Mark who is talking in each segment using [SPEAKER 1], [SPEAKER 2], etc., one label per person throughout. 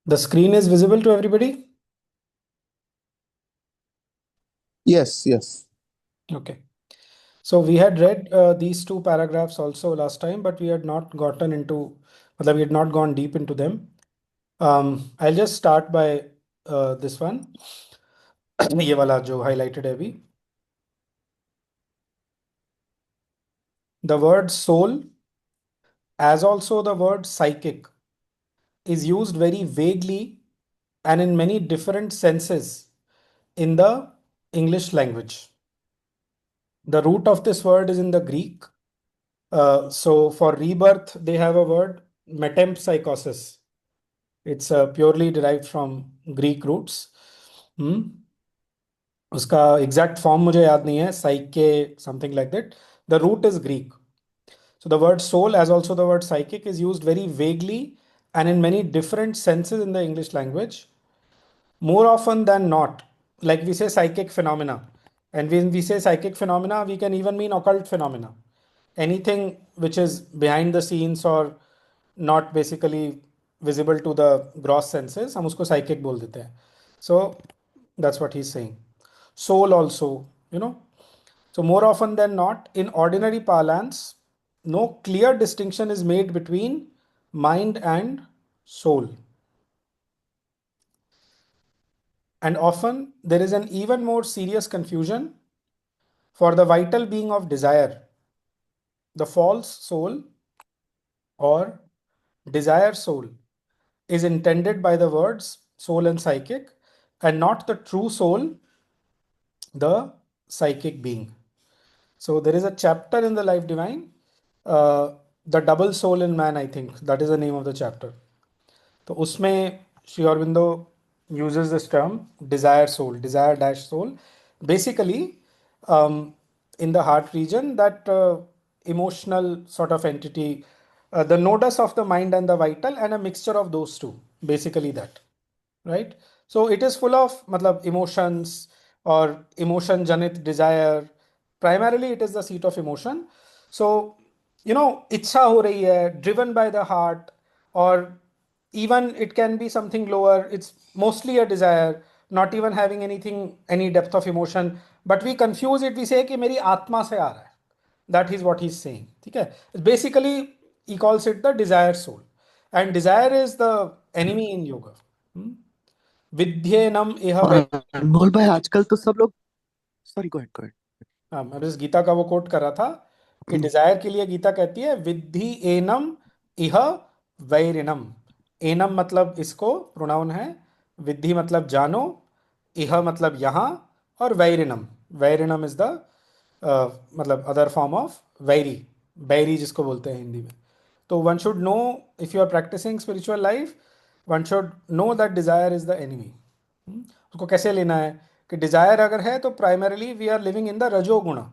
[SPEAKER 1] The screen is visible to everybody?
[SPEAKER 2] Yes, yes.
[SPEAKER 1] Okay. So we had read these two paragraphs also last time, but we had not gotten into, we had not gone deep into them. I'll just start by this one. ये वाला जो highlighted है अभी. The word soul, as also the word psychic, is used very vaguely and in many different senses in the English language. The root of this word is in the Greek. So for rebirth, they have a word, metempsychosis. It's purely derived from Greek roots. Hmm? उसका exact form मुझे याद नहीं है, psyche, something like that. The root is Greek. So the word soul, as also the word psychic, is used very vaguely and in many different senses in the English language. More often than not, like we say psychic phenomena, and when we say psychic phenomena, we can even mean occult phenomena. Anything which is behind the scenes or not basically visible to the gross senses, हम उसको psychic बोल देते हैं. So that's what he's saying. Soul also, you know. So more often than not, in ordinary parlance, no clear distinction is made between mind and soul. And often there is an even more serious confusion for the vital being of desire, the false soul or desire soul is intended by the words soul and psychic, and not the true soul, the psychic being. So there is a chapter in the Life Divine, the double soul in man, I think that is the name of the chapter. तो उसमें Shri Aurobindo uses this term desire soul, desire dash soul, basically in the heart region, that emotional sort of entity, the nodus of the mind and the vital, and a mixture of those two, basically that, right? So it is full of matlab, emotions or emotion janit desire. Primarily it is the seat of emotion. So इच्छा हो रही है, driven by the heart, or even it can be something lower. It's mostly a desire, not even having anything, any depth of emotion, but we confuse it. We say कि मेरी आत्मा से आ रहा है. That is what he's saying. ठीक है? Basically he calls it the desire soul, and desire is the enemy in yoga. विद्येनम इह
[SPEAKER 2] और
[SPEAKER 1] वै.
[SPEAKER 2] अनमोल भाई आजकल तो सब लोग सॉरी गो अहेड
[SPEAKER 1] हाँ, मैं बस गीता का वो कोट कर रहा था कि डिजायर के लिए गीता कहती है विद्धि एनम इह वैरिणम. एनम मतलब इसको प्रोनाउन है, विद्धि मतलब जानो, इह मतलब यहाँ, और वैरिणम, वैरिणम इज द मतलब अदर फॉर्म ऑफ वैरी, बैरी जिसको बोलते हैं हिंदी में. तो one should know, if you are practicing spiritual life, one should know that desire is the enemy. उसको कैसे लेना है कि डिजायर अगर है तो primarily we are living in the rajoguna,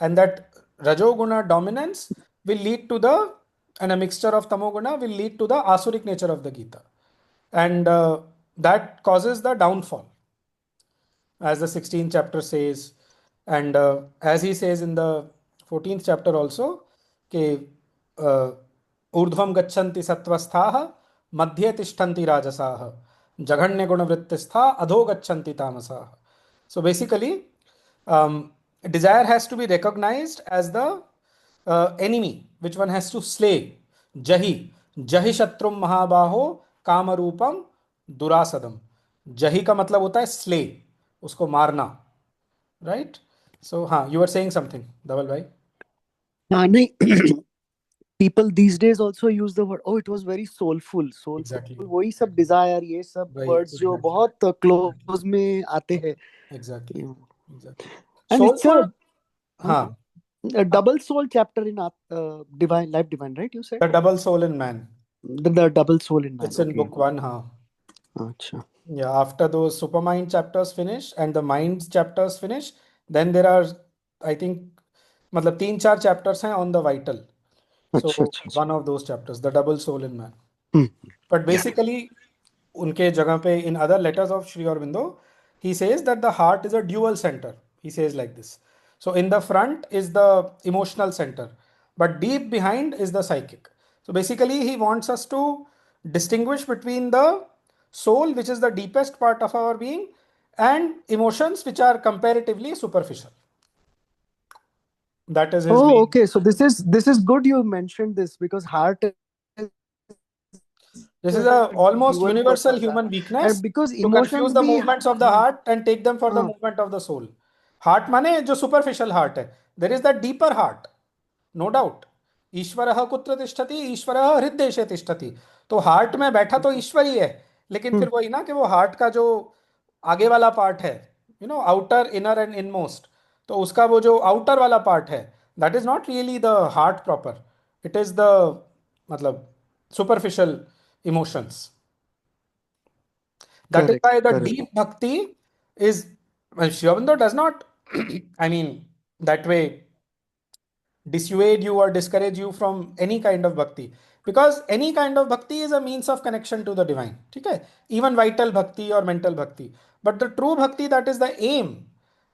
[SPEAKER 1] and that rajoguna dominance will lead to the, and a mixture of tamoguna will lead to the asuric nature of the Gita, and that causes the downfall, as the 16th chapter says, and as he says in the 14th chapter also, कि ऊर्ध्वं गच्छन्ति सत्त्वस्थाः मध्ये तिष्ठन्ति राजसाः जघन्य गुणवृत्तिस्था अधो गच्छन्ति तामसाः. So basically, desire has to be recognized as the enemy which one has to slay. Jahi, jahi shatrum महाबाहो कामरूपम दुरासदम. जही का मतलब होता है स्ले, उसको मारना, राइट? सो हाँ, यू आर सेइंग समथिंग धवल भाई.
[SPEAKER 2] हाँ नहीं people these days also use the word, oh it was very soulful
[SPEAKER 1] exactly,
[SPEAKER 2] वही सब desire ये सब
[SPEAKER 1] वही
[SPEAKER 2] words जो
[SPEAKER 1] एग्जैक्टली,
[SPEAKER 2] बहुत close में आते हैं.
[SPEAKER 1] Exactly, exactly.
[SPEAKER 2] And it's
[SPEAKER 1] soulful. हाँ,
[SPEAKER 2] a double soul chapter in divine life divine, right? You said
[SPEAKER 1] the double soul in man.
[SPEAKER 2] the double soul in man.
[SPEAKER 1] It's in
[SPEAKER 2] Okay.
[SPEAKER 1] Book one. हाँ.
[SPEAKER 2] अच्छा.
[SPEAKER 1] Yeah, after those supermind chapters finish and the mind chapters finish, then there are, I think, मतलब तीन चार chapters हैं on the vital. So
[SPEAKER 2] अच्छा अच्छा अच्छा.
[SPEAKER 1] one of those chapters, the double soul in man.
[SPEAKER 2] Hmm.
[SPEAKER 1] But
[SPEAKER 2] Yeah.
[SPEAKER 1] basically, उनके जगह पे in other letters of Sri Aurobindo, he says that the heart is a dual center. He says like this. So in the front is the emotional center, but deep behind is the psychic. So basically, he wants us to distinguish between the soul, which is the deepest part of our being, and emotions, which are comparatively superficial. That is his
[SPEAKER 2] Oh,
[SPEAKER 1] main.
[SPEAKER 2] okay. So this is good you mentioned this, because heart is
[SPEAKER 1] This is
[SPEAKER 2] given
[SPEAKER 1] a
[SPEAKER 2] to us,
[SPEAKER 1] almost universal
[SPEAKER 2] and
[SPEAKER 1] human
[SPEAKER 2] because
[SPEAKER 1] weakness
[SPEAKER 2] emotions
[SPEAKER 1] to
[SPEAKER 2] भी
[SPEAKER 1] confuse the movements of the
[SPEAKER 2] हाँ,
[SPEAKER 1] heart and take them for the
[SPEAKER 2] हाँ,
[SPEAKER 1] movement of the soul. Heart माने जो superficial heart है. There is that deeper heart, no doubt. ईश्वरः कुत्र तिष्ठति, ईश्वरः हृदयेशे तिष्ठति. तो हार्ट में बैठा तो ईश्वर ही है, लेकिन फिर वही ना कि वो हार्ट का जो आगे वाला पार्ट है, आउटर इनर एंड इनमोस्ट, तो उसका वो जो आउटर वाला पार्ट है, that is not really the heart proper. It is the मतलब superficial emotions. That is
[SPEAKER 2] correct,
[SPEAKER 1] why the
[SPEAKER 2] correct.
[SPEAKER 1] deep bhakti is, well, Sri Aurobindo does not, I mean, that way dissuade you or discourage you from any kind of bhakti, because any kind of bhakti is a means of connection to the divine. Okay? Even vital bhakti or mental bhakti. But the true bhakti, that is the aim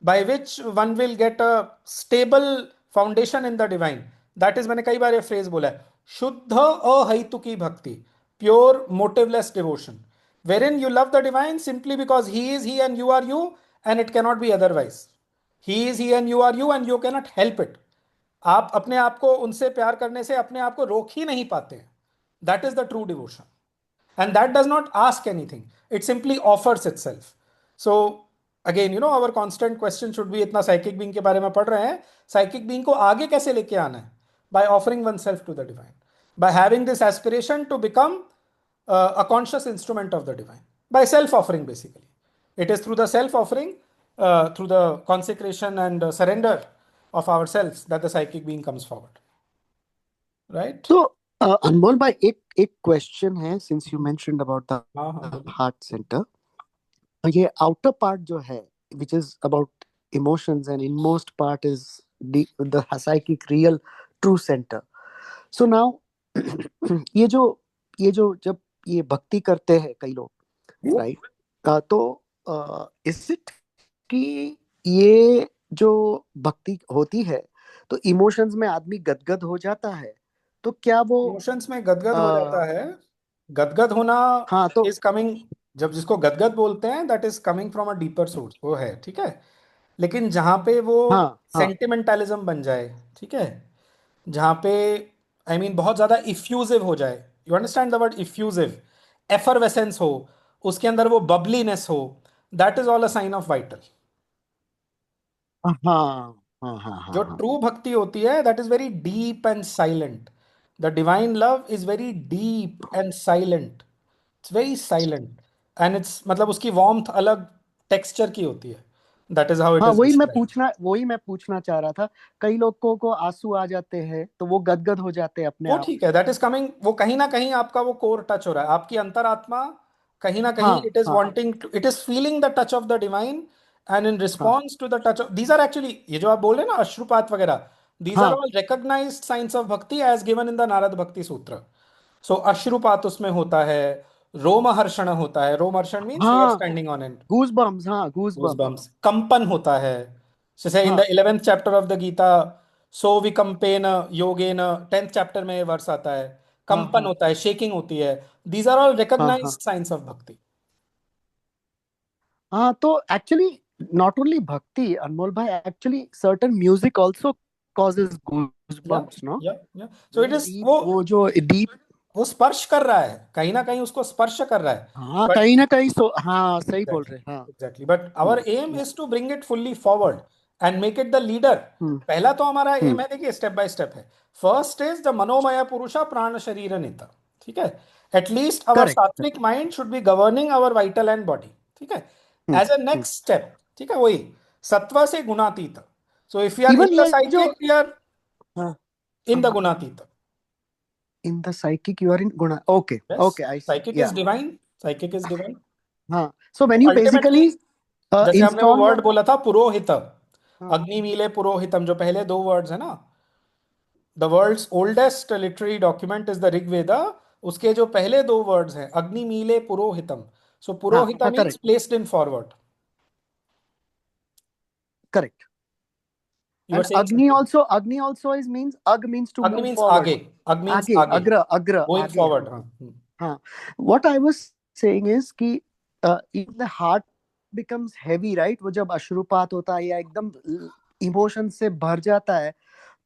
[SPEAKER 1] by which one will get a stable foundation in the divine. That is, मैंने कई बार ये phrase बोला है, शुद्ध अहैतुकी भक्ति, pure motiveless devotion, wherein you love the divine simply because he is he and you are you, and it cannot be otherwise. He is he and you are you, and you cannot help it. आप अपने आप को उनसे प्यार करने से अपने आप को रोक ही नहीं पाते. That is the true devotion. And that does not ask anything, it simply offers itself. So again, our constant question should be, इतना साइकिक बीइंग के बारे में पढ़ रहे हैं, साइकिक बीइंग को आगे कैसे लेके आना है? By offering oneself to the divine, by having this aspiration to become a conscious instrument of the divine, by self offering. Basically, it is through the self offering, through the consecration and surrender of ourselves, that the psychic being comes forward. Right?
[SPEAKER 2] तो अनमोल भाई, एक एक question है, since you mentioned about
[SPEAKER 1] हाँ हाँ,
[SPEAKER 2] the
[SPEAKER 1] बोलिए.
[SPEAKER 2] Heart centre. ये outer part जो है, which is about emotions, and inmost part is the psychic real true center. So now ये जो जब ये भक्ति करते हैं कई लोग, राइट, तो इज इट कि ये जो भक्ति होती है तो इमोशंस में आदमी गदगद हो जाता है, तो क्या वो
[SPEAKER 1] इमोशंस में गदगद हो जाता
[SPEAKER 2] आ,
[SPEAKER 1] है. गदगद होना
[SPEAKER 2] हाँ तो
[SPEAKER 1] इज कमिंग, जब जिसको गदगद बोलते हैं, that is coming from a deeper source, वो है. ठीक है. लेकिन जहां पे वो
[SPEAKER 2] हाँ हाँ
[SPEAKER 1] सेंटिमेंटलिज्म बन जाए, ठीक है, जहां पे बहुत ज्यादा इफ्यूजिव हो जाए, you understand the word effusive, effervescence हो, उसके अंदर वो बबलीनेस हो, that is all a sign of vital.
[SPEAKER 2] हाँ हाँ हाँ
[SPEAKER 1] जो
[SPEAKER 2] हाँ हाँ.
[SPEAKER 1] ट्रू भक्ति होती है, that is very deep and silent. The divine love is very deep and silent. It's very silent, and it's उसकी वार्मथ अलग टेक्सचर की होती है. दैट इज हाउ इट
[SPEAKER 2] हाँ,
[SPEAKER 1] इज डिस्क्राइब्ड.
[SPEAKER 2] वही मैं पूछना चाह रहा था. कई लोगों को आंसू आ जाते हैं तो वो गदगद हो जाते हैं अपने
[SPEAKER 1] वो
[SPEAKER 2] आप.
[SPEAKER 1] ठीक है, दैट इज कमिंग, वो कहीं ना कहीं आपका वो कोर टच हो रहा है, आपकी अंतरात्मा कहीं ना कहीं,
[SPEAKER 2] हाँ
[SPEAKER 1] इट इज
[SPEAKER 2] हाँ
[SPEAKER 1] wanting to, it is feeling the touch of the divine, and in
[SPEAKER 2] हाँ
[SPEAKER 1] response to the touch of, these are actually, ये जो आप बोल रहे हैं ना अश्रुपात वगैरह, दीज आर
[SPEAKER 2] हाँ
[SPEAKER 1] all recognised science of bhakti as given in the Narada Bhakti Sutra. सो अश्रुपात उसमें होता है, रोमहर्षण होता है, रोमहर्षण मीन्स हेयर
[SPEAKER 2] हाँ,
[SPEAKER 1] standing on end,
[SPEAKER 2] goose bumps, हाँ, गूज बम्स.
[SPEAKER 1] गूजबम्प्स, कंपन होता है. जैसे इन द
[SPEAKER 2] हाँ
[SPEAKER 1] 11th chapter of the Gita, so विकंपेन योगेन, 10th चैप्टर में ये वर्स आता है,
[SPEAKER 2] हाँ
[SPEAKER 1] कंपन
[SPEAKER 2] हाँ
[SPEAKER 1] होता है, शेकिंग होती है. दीज आर ऑल
[SPEAKER 2] हाँ हाँ
[SPEAKER 1] रिकॉग्नाइज्ड साइंस ऑफ भक्ति.
[SPEAKER 2] हाँ. तो एक्चुअली नॉट ओनली भक्ति, अनमोल भाई, actually certain music also causes
[SPEAKER 1] या
[SPEAKER 2] goosebumps, no?
[SPEAKER 1] या या so it
[SPEAKER 2] Very
[SPEAKER 1] is
[SPEAKER 2] deep,
[SPEAKER 1] वो
[SPEAKER 2] वो जो deep.
[SPEAKER 1] वो स्पर्श कर रहा है, कहीं ना कहीं उसको स्पर्श कर रहा है.
[SPEAKER 2] हाँ,
[SPEAKER 1] बट
[SPEAKER 2] कहीं ना कहीं, हाँ, सही बोल
[SPEAKER 1] एग्जैक्टली,
[SPEAKER 2] रहे हैं, हाँ.
[SPEAKER 1] Exactly, but our aim
[SPEAKER 2] hmm
[SPEAKER 1] is to bring it fully forward and make it the leader.
[SPEAKER 2] हम्म
[SPEAKER 1] पहला तो हमारा
[SPEAKER 2] हम्म
[SPEAKER 1] एम है, देखिए, स्टेप बाय स्टेप है. First is the manomaya purusha prana sharira neta. ठीक है. At least our
[SPEAKER 2] correct.
[SPEAKER 1] Sattvic mind should be governing our vital and body. ठीक है. As a
[SPEAKER 2] hmm.
[SPEAKER 1] Next step, ठीक है, वही सत्व से गुणातीत. So if you are in
[SPEAKER 2] even
[SPEAKER 1] the
[SPEAKER 2] ये जो,
[SPEAKER 1] साइकिक, वी आर
[SPEAKER 2] हाँ
[SPEAKER 1] इन द
[SPEAKER 2] हाँ,
[SPEAKER 1] gunatita.
[SPEAKER 2] In the psychic you are in guna. Okay,
[SPEAKER 1] yes.
[SPEAKER 2] Okay, I see,
[SPEAKER 1] psychic
[SPEAKER 2] yeah.
[SPEAKER 1] Is divine. Psychic is divine.
[SPEAKER 2] हाँ. So when you
[SPEAKER 1] ultimately,
[SPEAKER 2] basically
[SPEAKER 1] जैसे हमने वो
[SPEAKER 2] install
[SPEAKER 1] word
[SPEAKER 2] your,
[SPEAKER 1] बोला था पुरोहित,
[SPEAKER 2] हाँ
[SPEAKER 1] अग्निमीले पुरोहितम, जो पहले दो वर्ड्स है ना, the world's oldest literary document is the Rigveda. उसके जो पहले दो वर्ड्स हैं, अग्निमीले पुरोहितम. सो
[SPEAKER 2] हाँ
[SPEAKER 1] पुरोहिता
[SPEAKER 2] हाँ,
[SPEAKER 1] means
[SPEAKER 2] correct,
[SPEAKER 1] placed in forward.
[SPEAKER 2] Correct.
[SPEAKER 1] You are
[SPEAKER 2] And
[SPEAKER 1] saying something.
[SPEAKER 2] Agni also is means, Ag means to
[SPEAKER 1] Agni
[SPEAKER 2] move
[SPEAKER 1] means
[SPEAKER 2] forward.
[SPEAKER 1] आगे. अग्नि मीन्स
[SPEAKER 2] आगे,
[SPEAKER 1] आगे,
[SPEAKER 2] अग्र, अग्र,
[SPEAKER 1] गोइंग
[SPEAKER 2] आगे,
[SPEAKER 1] फॉरवर्ड.
[SPEAKER 2] हाँ
[SPEAKER 1] हाँ.
[SPEAKER 2] हाँ. What I was saying is कि if the heart becomes heavy, right? वो जब अश्रुपात होता है या एकदम इमोशन से भर जाता है,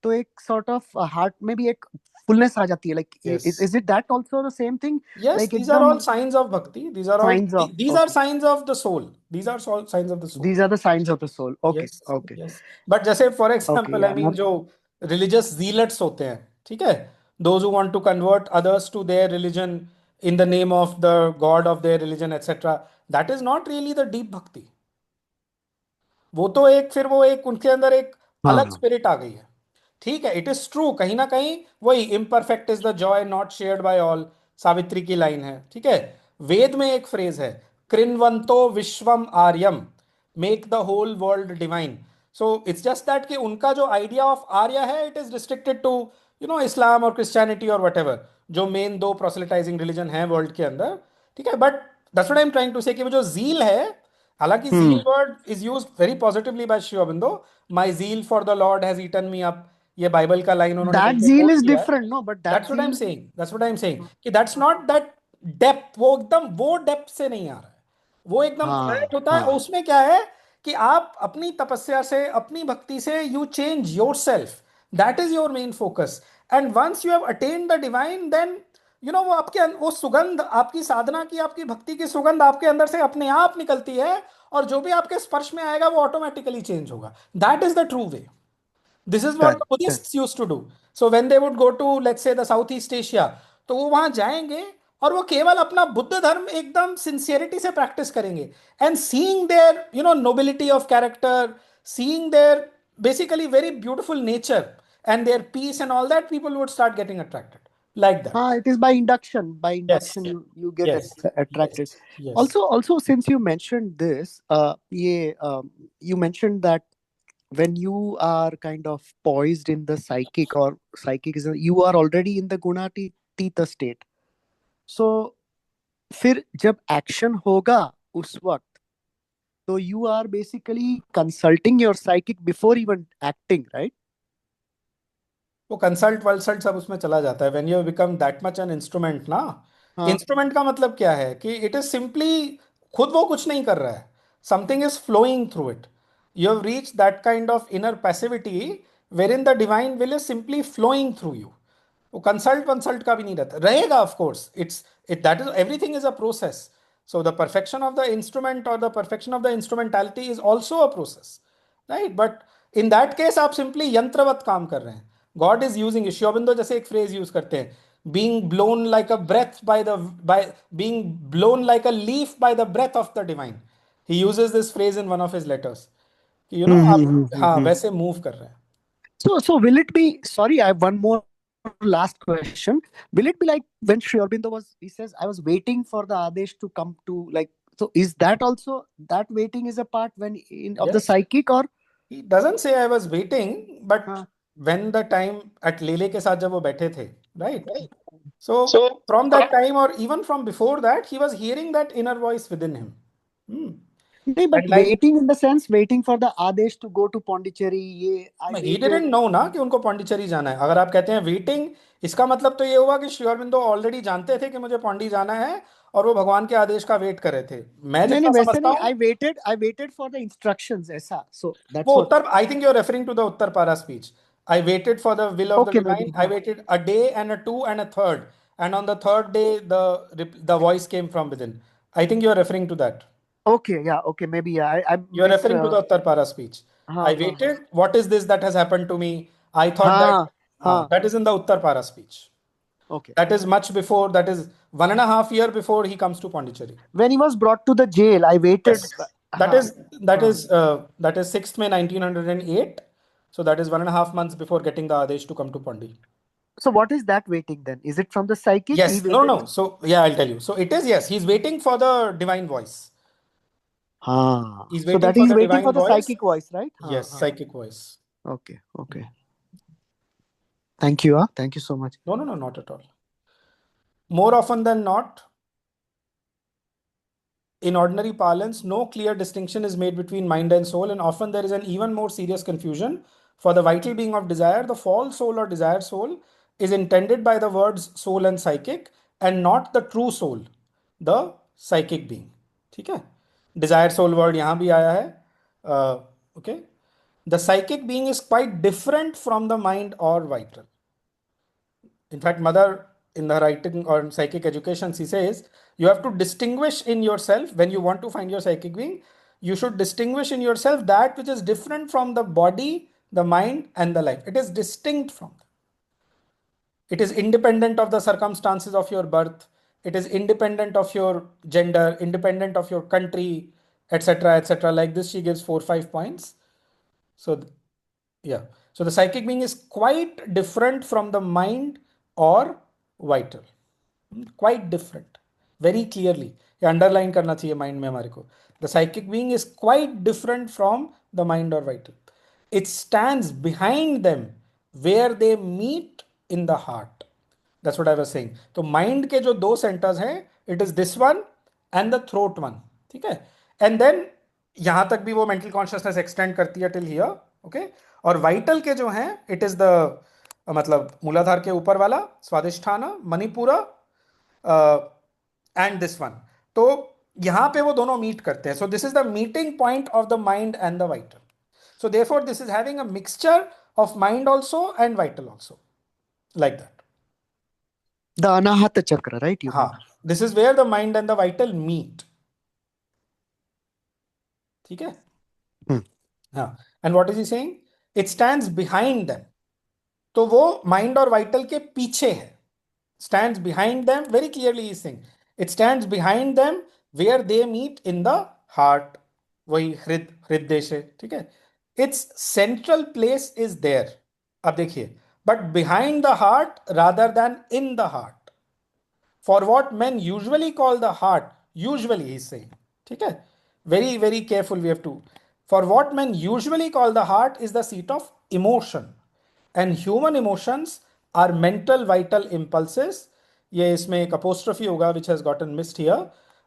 [SPEAKER 2] तो एक sort of heart में भी एक fullness आ जाती है. Like
[SPEAKER 1] Yes.
[SPEAKER 2] is it that also the same thing?
[SPEAKER 1] Yes,
[SPEAKER 2] Like
[SPEAKER 1] these are all
[SPEAKER 2] एकदम
[SPEAKER 1] signs of bhakti. These are all
[SPEAKER 2] signs of,
[SPEAKER 1] these are
[SPEAKER 2] okay.
[SPEAKER 1] signs of the soul. These are all signs of the soul.
[SPEAKER 2] These are the signs of the soul. Okay,
[SPEAKER 1] Yes,
[SPEAKER 2] okay,
[SPEAKER 1] yes. But जैसे for
[SPEAKER 2] okay.
[SPEAKER 1] example, I
[SPEAKER 2] Yeah,
[SPEAKER 1] mean जो religious zealots होते हैं, ठीक है? Those who want to convert others to their religion in the name of the god of their religion, etc. That is not really the deep bhakti. वो तो एक फिर वो एक उनके अंदर एक अलग
[SPEAKER 2] हाँ,
[SPEAKER 1] स्पिरिट आ गई है। ठीक है, इट इज ट्रू, कहीं ना कहीं वही imperfect is the Joy not shared by all, Savitri की लाइन है, ठीक है। वेद में एक फ्रेज है, krinvanto vishvam aryam, make the whole world divine. So it's just that कि उनका जो आइडिया ऑफ आर्य है it is restricted to Islam और क्रिश्चियनिटी और वट एवर, जो मेन दो प्रोसेलिटाइजिंग रिलीजन है वर्ल्ड के अंदर, ठीक है। But that's what I am trying to say कि वो जो जील है, हालांकि zeal
[SPEAKER 2] hmm,
[SPEAKER 1] word is used very positively by Shri Aurobindo, my zeal for the Lord has eaten me up, ये बाइबल का लाइन उन्होंने कहीं
[SPEAKER 2] that
[SPEAKER 1] पे
[SPEAKER 2] zeal
[SPEAKER 1] कोट
[SPEAKER 2] is
[SPEAKER 1] किया है।
[SPEAKER 2] different, no? But that
[SPEAKER 1] that's what I M
[SPEAKER 2] zeal,
[SPEAKER 1] saying, that's what I am saying कि that's not that depth, वो एकदम वो डेप्थ से नहीं आ रहा है, वो एकदम
[SPEAKER 2] हाँ,
[SPEAKER 1] क्वाइट होता है। और
[SPEAKER 2] हाँ,
[SPEAKER 1] उसमें क्या है कि आप अपनी तपस्या से, अपनी भक्ति से you change yourself, that is your main focus. And once you have attained the divine, then वो आपके वो सुगंध, आपकी साधना की, आपकी भक्ति की सुगंध आपके अंदर से अपने आप निकलती है, और जो भी आपके स्पर्श में आएगा वो ऑटोमेटिकली चेंज होगा। That is the true way. This is what the
[SPEAKER 2] correct, correct.
[SPEAKER 1] Buddhists used to do. So when they would go to let's say the South East Asia, तो वो वहां जाएंगे और वो केवल अपना बुद्ध धर्म एकदम सिंसियरिटी से प्रैक्टिस करेंगे, and seeing their nobility of character, seeing their basically very beautiful nature and their peace and all that, people would start getting attracted like that.
[SPEAKER 2] It is by induction. By
[SPEAKER 1] Yes,
[SPEAKER 2] induction, you get
[SPEAKER 1] yes,
[SPEAKER 2] attracted.
[SPEAKER 1] yes, yes.
[SPEAKER 2] Also, since you mentioned this, you mentioned that when you are kind of poised in the psychic, or psychic is you are already in the gunatita state. So फिर जब action होगा उस वक्त, तो you are basically consulting your psychic before even acting, right?
[SPEAKER 1] वो consult वलसल्ट सब उसमें चला जाता है when you become that much an instrument ना।
[SPEAKER 2] हाँ,
[SPEAKER 1] इंस्ट्रूमेंट का मतलब क्या है कि इट इज सिंपली, खुद वो कुछ नहीं कर रहा है, something is flowing through it. You have reach that kind of inner passivity where in the divine will is simply flowing through you. वो कंसल्ट वंसल्ट का भी नहीं रहता, रहेगा of course, it's it that is everything is a process. So the perfection of the instrument और the perfection of the instrumentality is also a process, right. But in that case आप simply यंत्रवत काम कर रहे हैं। God is using, श्योबिंदो जैसे एक phrase use करते हैं, being blown like a breath by being blown like a leaf by the breath of the divine. He uses this phrase in one of his letters कि आप हाँ
[SPEAKER 2] हम्म.
[SPEAKER 1] वैसे move कर रहे हैं।
[SPEAKER 2] So will it be? Sorry, I have one more last question. Will it be like when Sri Aurobindo he says, I was waiting for the Adesh to come to, like, so is that also, that waiting is a part when of the
[SPEAKER 1] Yes,
[SPEAKER 2] psychic, or?
[SPEAKER 1] he doesn't say I was waiting, but
[SPEAKER 2] हाँ,
[SPEAKER 1] when the time at लेले के साथ जब वो बैठे थे, right?
[SPEAKER 2] right.
[SPEAKER 1] So
[SPEAKER 2] So
[SPEAKER 1] from that time or even from before that, he was hearing that inner voice within him. Hmm.
[SPEAKER 2] नहीं, but
[SPEAKER 1] And like
[SPEAKER 2] waiting in the sense waiting for the Adesh to go to Pondicherry, ये I
[SPEAKER 1] he
[SPEAKER 2] waited.
[SPEAKER 1] Didn't know ना कि उनको पौंडीचेरी जाना है। अगर आप कहते हैं वेटिंग, इसका मतलब तो ये हुआ कि श्री अरबिंदो ऑलरेडी जानते थे कि मुझे पौंडी जाना है, और वो भगवान के आदेश का वेट कर रहे थे, मैं
[SPEAKER 2] नहीं नहीं,
[SPEAKER 1] जितना
[SPEAKER 2] वैसे
[SPEAKER 1] समझता
[SPEAKER 2] नहीं,
[SPEAKER 1] हूँ।
[SPEAKER 2] I waited for the instructions ऐसा, so
[SPEAKER 1] वो
[SPEAKER 2] that's what.
[SPEAKER 1] Uttar, I think you are referring to the Uttarpara speech, I waited for the will of the
[SPEAKER 2] Okay, maybe,
[SPEAKER 1] divine, I
[SPEAKER 2] हाँ.
[SPEAKER 1] Waited a day and a two and a third, and on the third day the voice came from within. I think you are referring to that.
[SPEAKER 2] Okay, yeah, okay, maybe, yeah, I
[SPEAKER 1] You are
[SPEAKER 2] miss,
[SPEAKER 1] referring to the Uttarpara speech.
[SPEAKER 2] हाँ,
[SPEAKER 1] I
[SPEAKER 2] हाँ, हाँ,
[SPEAKER 1] waited. What is this that has happened to me? I thought that
[SPEAKER 2] हाँ, हाँ,
[SPEAKER 1] that is in the Uttarpara speech.
[SPEAKER 2] okay.
[SPEAKER 1] That is much before. That is 1.5 year before he comes to Pondicherry.
[SPEAKER 2] When he was brought to the jail, I waited.
[SPEAKER 1] Yes, that
[SPEAKER 2] हाँ,
[SPEAKER 1] is that
[SPEAKER 2] हाँ.
[SPEAKER 1] is that is 6th May 1908. So that is 1.5 months before getting the Adesh to come to Pondi.
[SPEAKER 2] So what is that waiting then? Is it from the psychic? He
[SPEAKER 1] Yes, no,
[SPEAKER 2] waited.
[SPEAKER 1] no. So yeah, I'll tell you. So it is, yes. He's waiting for the divine voice. He's
[SPEAKER 2] So
[SPEAKER 1] waiting
[SPEAKER 2] that
[SPEAKER 1] for
[SPEAKER 2] he's
[SPEAKER 1] the
[SPEAKER 2] waiting for
[SPEAKER 1] divine
[SPEAKER 2] the
[SPEAKER 1] voice.
[SPEAKER 2] psychic voice, right?
[SPEAKER 1] Yes, psychic voice.
[SPEAKER 2] Okay, okay. Thank you. Thank you so much.
[SPEAKER 1] No, no, no, not at all. More often than not, in ordinary parlance, no clear distinction is made between mind and soul, and often there is an even more serious confusion. For the vital being of desire, the false soul or desired soul is intended by the words soul and psychic, and not the true soul, the psychic being. ठीक है, Dzire soul word यहां भी आया है। Okay, the psychic being is quite different from the mind और vital. In fact, Mother, in the writing on psychic education, she says you have to distinguish in yourself when you want to find your psychic being. You should distinguish in yourself that which is different from the body, the mind, and the life. It is distinct from them. It is independent of the circumstances of your birth. It is independent of your gender, independent of your country, etc., etc. Like this, she gives 4 5 points. So yeah. So the psychic being is quite different from the mind or vital. Quite different. Very clearly. ये underline करना चाहिए mind में हमारे को. The psychic being is quite different from the mind or vital. It stands behind them where they meet in the heart. That's what I was saying. तो mind के जो दो सेंटर्स हैं, it is this one and the throat one. ठीक है, and then यहां तक भी वो मेंटल कॉन्शियसनेस एक्सटेंड करती है टिल हियर. ओके, और वाइटल के जो हैं, इट इज द मतलब मूलाधार के ऊपर वाला Swadhisthana, Manipura and this one. तो यहां पे वो दोनों मीट करते हैं. So this is the meeting point of the mind and the vital. So therefore this is having a mixture of mind also and vital also, like that.
[SPEAKER 2] The Anahata Chakra, right? You
[SPEAKER 1] हाँ,
[SPEAKER 2] mean?
[SPEAKER 1] This is where the mind and the vital meet. ठीक है.
[SPEAKER 2] Hmm.
[SPEAKER 1] हाँ, and what is he saying? It stands behind them. तो वो mind और vital के पीछे है. Stands behind them, very clearly is saying it stands behind them where they meet in the heart. वही हृदय से. ठीक है, it's central place is there. अब देखिए, but behind the heart rather than in the heart. For what men usually call the heart, usually he's saying, ठीक है, very very careful we have to. For what men usually call the heart is the seat of emotion, and human emotions are mental vital impulses. ये इसमें एक apostrophe होगा which has gotten missed here.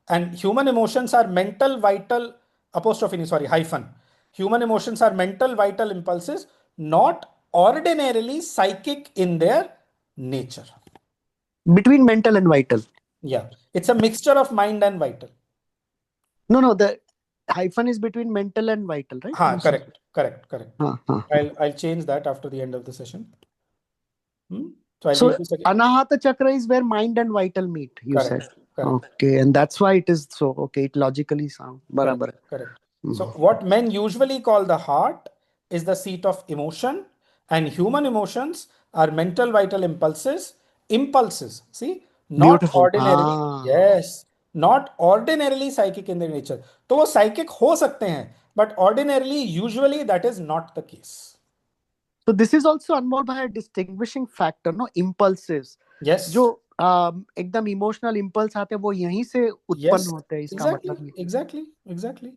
[SPEAKER 1] And human emotions are mental vital, apostrophe नहीं, sorry, hyphen. Human emotions are mental vital impulses, not ordinarily psychic in their nature.
[SPEAKER 2] Between mental and vital.
[SPEAKER 1] Yeah, it's a mixture of mind and vital.
[SPEAKER 2] No, the hyphen is between mental and vital, right?
[SPEAKER 1] हाँ, correct.
[SPEAKER 2] हाँ.
[SPEAKER 1] I'll change that after the end of the session. So I'll
[SPEAKER 2] So
[SPEAKER 1] give this again.
[SPEAKER 2] Anahata Chakra is where mind and vital meet, you said.
[SPEAKER 1] Correct.
[SPEAKER 2] Okay, and that's why it is so. Okay, it logically sound. Barabar.
[SPEAKER 1] Correct. So what men usually call the heart is the seat of emotion, and human emotions are mental vital impulses. Impulses, see, not
[SPEAKER 2] Beautiful.
[SPEAKER 1] ordinarily. Yes, not ordinarily psychic in their nature. तो वो psychic हो सकते हैं, but ordinarily, usually that is not the case.
[SPEAKER 2] So this is also Anmol bhai a distinguishing factor, no? Impulses.
[SPEAKER 1] Yes.
[SPEAKER 2] जो एकदम emotional impulse आते हैं वो यहीं से उत्पन्न होते हैं, इसका मतलब ये.
[SPEAKER 1] Exactly.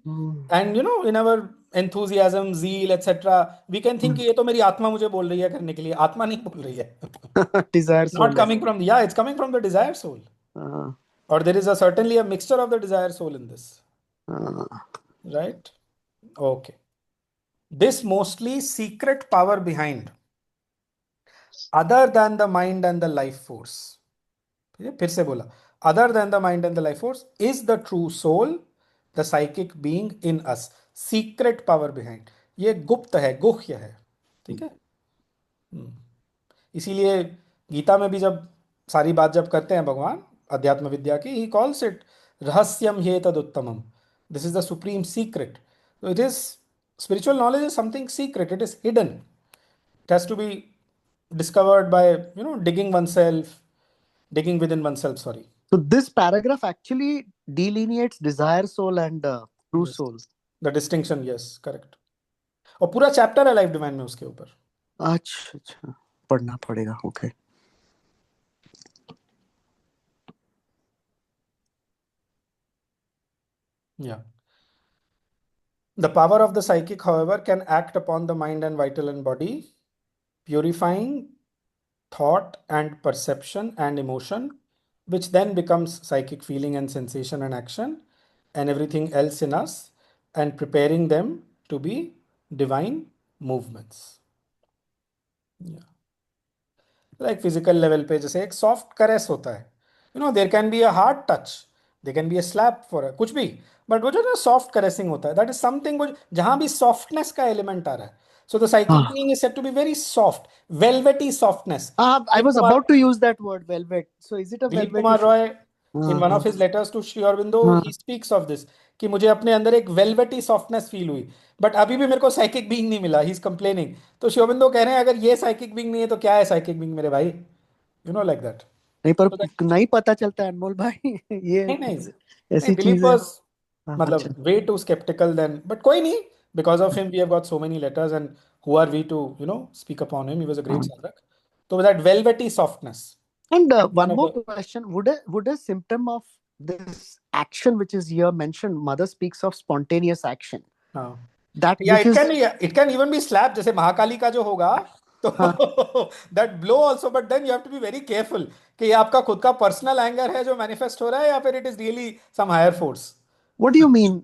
[SPEAKER 1] And you know, in our enthusiasm, zeal, etc., we can think ये तो मेरी आत्मा मुझे बोल रही है करने के लिए. आत्मा नहीं बोल रही है.
[SPEAKER 2] Desire soul.
[SPEAKER 1] Not coming from the, yeah, it's coming from the desire soul. Or there is certainly a mixture of the desire soul in this. Right? Okay. This mostly secret power behind, other than the mind and the life force. फिर से बोला, other than the mind and the life force is the true soul, the psychic being in us. Secret power behind. ये गुप्त है, गुह्य है. ठीक है. इसीलिए गीता में भी जब सारी बात जब करते हैं भगवान अध्यात्म विद्या की, he calls it रहस्यम ह्येतदुत्तमम्. This is the supreme secret. So it is, spiritual knowledge is something secret. It is hidden. It has to be discovered by, digging within oneself, sorry.
[SPEAKER 2] So this paragraph actually delineates desire soul and true
[SPEAKER 1] Yes.
[SPEAKER 2] soul.
[SPEAKER 1] The distinction, yes, correct. और पूरा chapter है life divine में उसके ऊपर.
[SPEAKER 2] अच्छा, पढ़ना पड़ेगा. Okay.
[SPEAKER 1] Yeah. The power of the psychic, however, can act upon the mind and vital and body, purifying thought and perception and emotion, which then becomes psychic feeling and sensation and action and everything else in us, and preparing them to be divine movements. Yeah. Like physical level पे जैसे एक soft caress होता है, there can be a hard touch, they can be a slap for कुछ भी, but वो जो ना सॉफ्ट करेसिंग होता है, दैट इज समथिंग वो जहां भी सॉफ्टनेस का एलिमेंट आ रहा है. सो द साइकिक
[SPEAKER 2] हाँ.
[SPEAKER 1] Being is said to be very soft, velvety softness.
[SPEAKER 2] I was about to use that word, velvet. So is it a
[SPEAKER 1] Dilip
[SPEAKER 2] velvety
[SPEAKER 1] Kumar Roy in
[SPEAKER 2] हाँ
[SPEAKER 1] one
[SPEAKER 2] हाँ
[SPEAKER 1] of his letters to Shri Aurobindo
[SPEAKER 2] हाँ.
[SPEAKER 1] He speaks of this, कि मुझे अपने अंदर एक velvety softness feel हुई, but अभी भी मेरे को साइकिक बीइंग नहीं मिला, ही इज कंप्लेनिंग. तो श्री अरविंदो कह रहे हैं अगर ये साइकिक बीइंग नहीं है तो क्या है साइकिक बीइंग मेरे भाई, यू नो लाइक दैट.
[SPEAKER 2] नहीं, पर
[SPEAKER 1] तो
[SPEAKER 2] नहीं पता चलता है अनमोल भाई. ये
[SPEAKER 1] नहीं नहीं नहीं,
[SPEAKER 2] ऐसी
[SPEAKER 1] दिलीप
[SPEAKER 2] चीज है.
[SPEAKER 1] वाज
[SPEAKER 2] हाँ, अच्छा.
[SPEAKER 1] मतलब way too skeptical then, but कोई नहीं, because of him we have got so many letters and who are we to speak upon him, he was a great
[SPEAKER 2] हाँ.
[SPEAKER 1] sadhak. तो that velvety softness,
[SPEAKER 2] And
[SPEAKER 1] that is one
[SPEAKER 2] one
[SPEAKER 1] of
[SPEAKER 2] more
[SPEAKER 1] the.
[SPEAKER 2] question: would a symptom of this action, which is here mentioned, mother speaks of spontaneous action,
[SPEAKER 1] हाँ,
[SPEAKER 2] that
[SPEAKER 1] या
[SPEAKER 2] which is
[SPEAKER 1] it can even be slap, जैसे महाकाली का जो होगा तो
[SPEAKER 2] हाँ.
[SPEAKER 1] That blow also, but then you have to be very careful कि ये आपका खुद का पर्सनल एंगर है जो मैनिफेस्ट हो रहा है या फिर it is really some higher force.
[SPEAKER 2] What do you mean,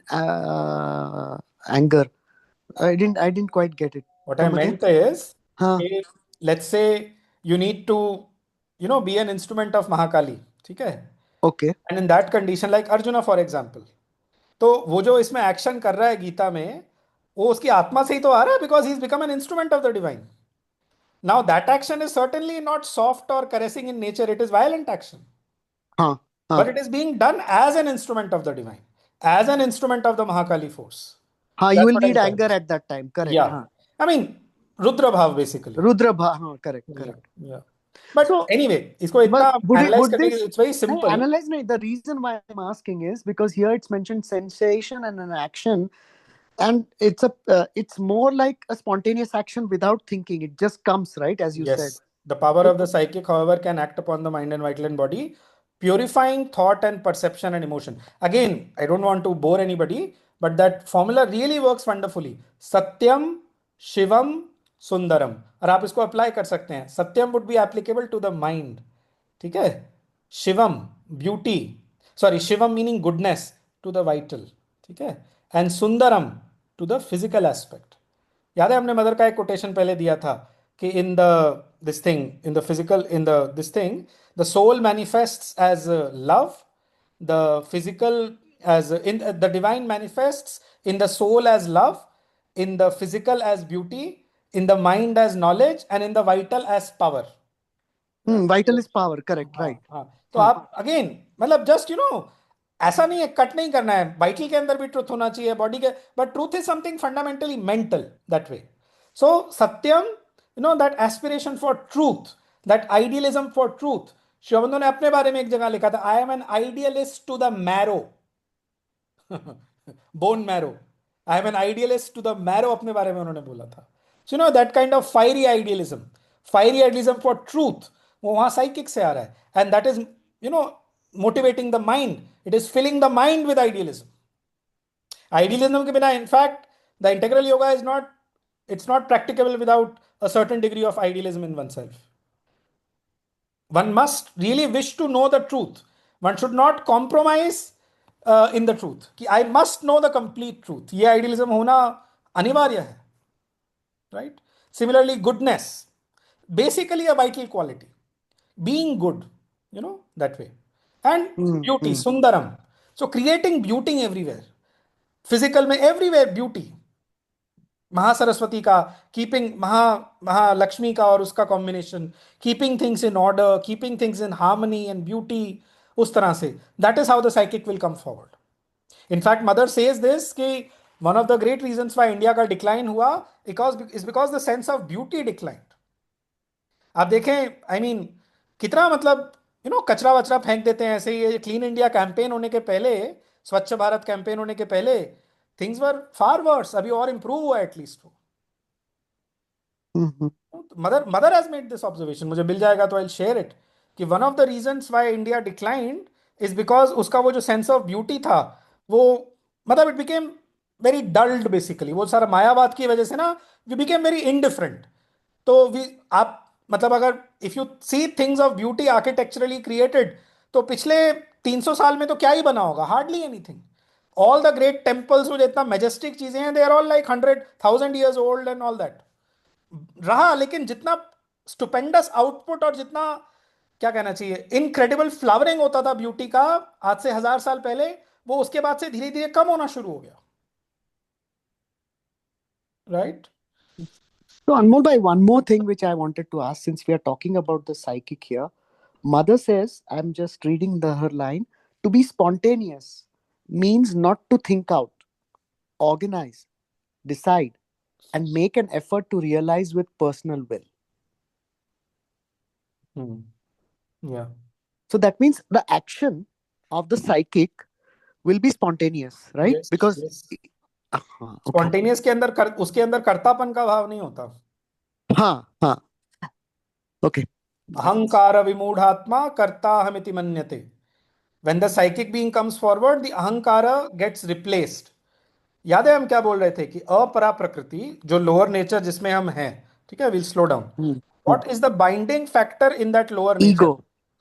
[SPEAKER 2] anger? I didn't quite get it.
[SPEAKER 1] What I
[SPEAKER 2] Come again?
[SPEAKER 1] Meant is
[SPEAKER 2] हाँ.
[SPEAKER 1] कि let's say you need to be an instrument of Mahakali, ठीक है,
[SPEAKER 2] Okay.
[SPEAKER 1] And in that condition like Arjuna for example, तो वो जो इसमें action कर रहा है गीता में, वो उसकी आत्मा से ही तो आ रहा है, because he is become an instrument of the divine. Now, that action is certainly not soft or caressing in nature, it is violent action.
[SPEAKER 2] हाँ. हाँ.
[SPEAKER 1] But it is being done as an instrument of the divine, as an instrument of the Mahakali force.
[SPEAKER 2] हाँ. You
[SPEAKER 1] That's
[SPEAKER 2] will
[SPEAKER 1] what I'm
[SPEAKER 2] need
[SPEAKER 1] trying
[SPEAKER 2] anger
[SPEAKER 1] to say.
[SPEAKER 2] at that time. Correct.
[SPEAKER 1] Yeah.
[SPEAKER 2] हाँ.
[SPEAKER 1] I mean, Rudra Bhav basically.
[SPEAKER 2] हाँ. Correct.
[SPEAKER 1] Yeah.
[SPEAKER 2] Correct.
[SPEAKER 1] Yeah. But
[SPEAKER 2] So,
[SPEAKER 1] anyway, इसको
[SPEAKER 2] but
[SPEAKER 1] इतना analyze
[SPEAKER 2] would
[SPEAKER 1] करने
[SPEAKER 2] this
[SPEAKER 1] की, it's very
[SPEAKER 2] I
[SPEAKER 1] simple.
[SPEAKER 2] analyze? No, the reason why I'm asking is because here it's mentioned sensation and an action, and it's more like a spontaneous action without thinking. It just comes, right, as you said.
[SPEAKER 1] Yes, the power
[SPEAKER 2] So,
[SPEAKER 1] of the psychic, however, can act upon the mind and vital and body, purifying thought and perception and emotion. Again, I don't want to bore anybody, but that formula really works wonderfully. Satyam, Shivam, Sundaram. और आप इसको apply कर सकते हैं. Satyam would be applicable to the mind, ठीक है. Shivam, beauty, sorry shivam meaning goodness to the vital, ठीक है. And sundaram to the physical aspect. याद है हमने मदर का एक कोटेशन पहले दिया था कि in the this thing in the physical in the this thing the soul manifests as love, the physical as in the divine manifests in the soul as love, in the physical as beauty, in the mind as knowledge, and in the vital as power.
[SPEAKER 2] vital is power. Correct.
[SPEAKER 1] हाँ
[SPEAKER 2] Right.
[SPEAKER 1] हाँ, तो
[SPEAKER 2] हाँ.
[SPEAKER 1] आप again मतलब just ऐसा नहीं है, cut नहीं करना है, वाइटल के अंदर भी ट्रुथ होना चाहिए बॉडी के, but truth is something fundamentally mental that way. So satyam, that aspiration for truth, that idealism for truth. Shivabandhu ने अपने बारे में एक जगह लिखा था, I am an idealist to the marrow, bone marrow. I am an idealist to the marrow, अपने बारे में उन्होंने बोला था. So that kind of fiery idealism for truth, वो वहां साइकिक से आ रहा है, and that is you know motivating the mind, it is filling the mind with idealism. Idealism के बिना in fact the integral yoga is not, it's not practicable without a certain degree of idealism in oneself. One must really wish to know the truth. One should not compromise in the truth कि I must know the complete truth. ये idealism होना अनिवार्य है, right? Similarly, goodness, basically a vital quality, being good, that way. And beauty, sundaram. So creating beauty everywhere, physical में everywhere beauty. Mahasaraswati का, keeping Mahalakshmi का और उसका combination, keeping things in order, keeping things in harmony and beauty, उस तरह से, that is how the psychic will come forward. In fact Mother says this कि one of the great reasons why India का decline हुआ because the sense of beauty decline. आप देखें, I mean कितना मतलब कचरा वचरा फेंक देते हैं ऐसे. ये क्लीन इंडिया कैंपेन होने के पहले, स्वच्छ भारत कैंपेन होने के पहले, थिंग्स वर फार वर्स. अभी और इंप्रूव हुआ at least. Mother has made this observation, मुझे मिल जाएगा तो आई शेयर इट, कि one of the reasons why India declined is because उसका वो जो सेंस ऑफ ब्यूटी था, वो मतलब it became very dulled basically. वो सारा मायावाद की वजह से ना, वी बिकेम वेरी इनडिफरेंट. तो वी आप मतलब अगर if you see things of beauty architecturally created, तो पिछले 300 साल में तो क्या ही बना होगा, hardly anything. All the great temples, वो जितना मेजेस्टिक चीजें हैं, they are all like 100,000 years old and all that रहा. लेकिन जितना स्टुपेंडस आउटपुट और जितना क्या कहना चाहिए, इनक्रेडिबल फ्लावरिंग होता था ब्यूटी का आज से 1000 साल पहले, वो उसके बाद से धीरे धीरे कम होना शुरू हो गया, right?
[SPEAKER 2] So, Anmol bhai, one more thing which I wanted to ask, since we are talking about the psychic here. Mother says, I'm just reading her line, to be spontaneous means not to think out, organize, decide, and make an effort to realize with personal will.
[SPEAKER 1] Yeah.
[SPEAKER 2] So that means the action of the psychic will be spontaneous, right?
[SPEAKER 1] Yes,
[SPEAKER 2] Because
[SPEAKER 1] yes.
[SPEAKER 2] okay.
[SPEAKER 1] Spontaneous के अंदर उसके अंदर कर्तापन का भाव नहीं होता।
[SPEAKER 2] हाँ, okay.
[SPEAKER 1] अहंकार विमूढ़ात्मा कर्ता हमिति मन्यते। When the psychic being comes forward, the ahankara gets replaced. याद है हम क्या बोल रहे थे कि अपरा प्रकृति जो लोअर नेचर जिसमें हम हैं, ठीक है, will slow down. What is the binding factor in that lower nature?
[SPEAKER 2] Ego.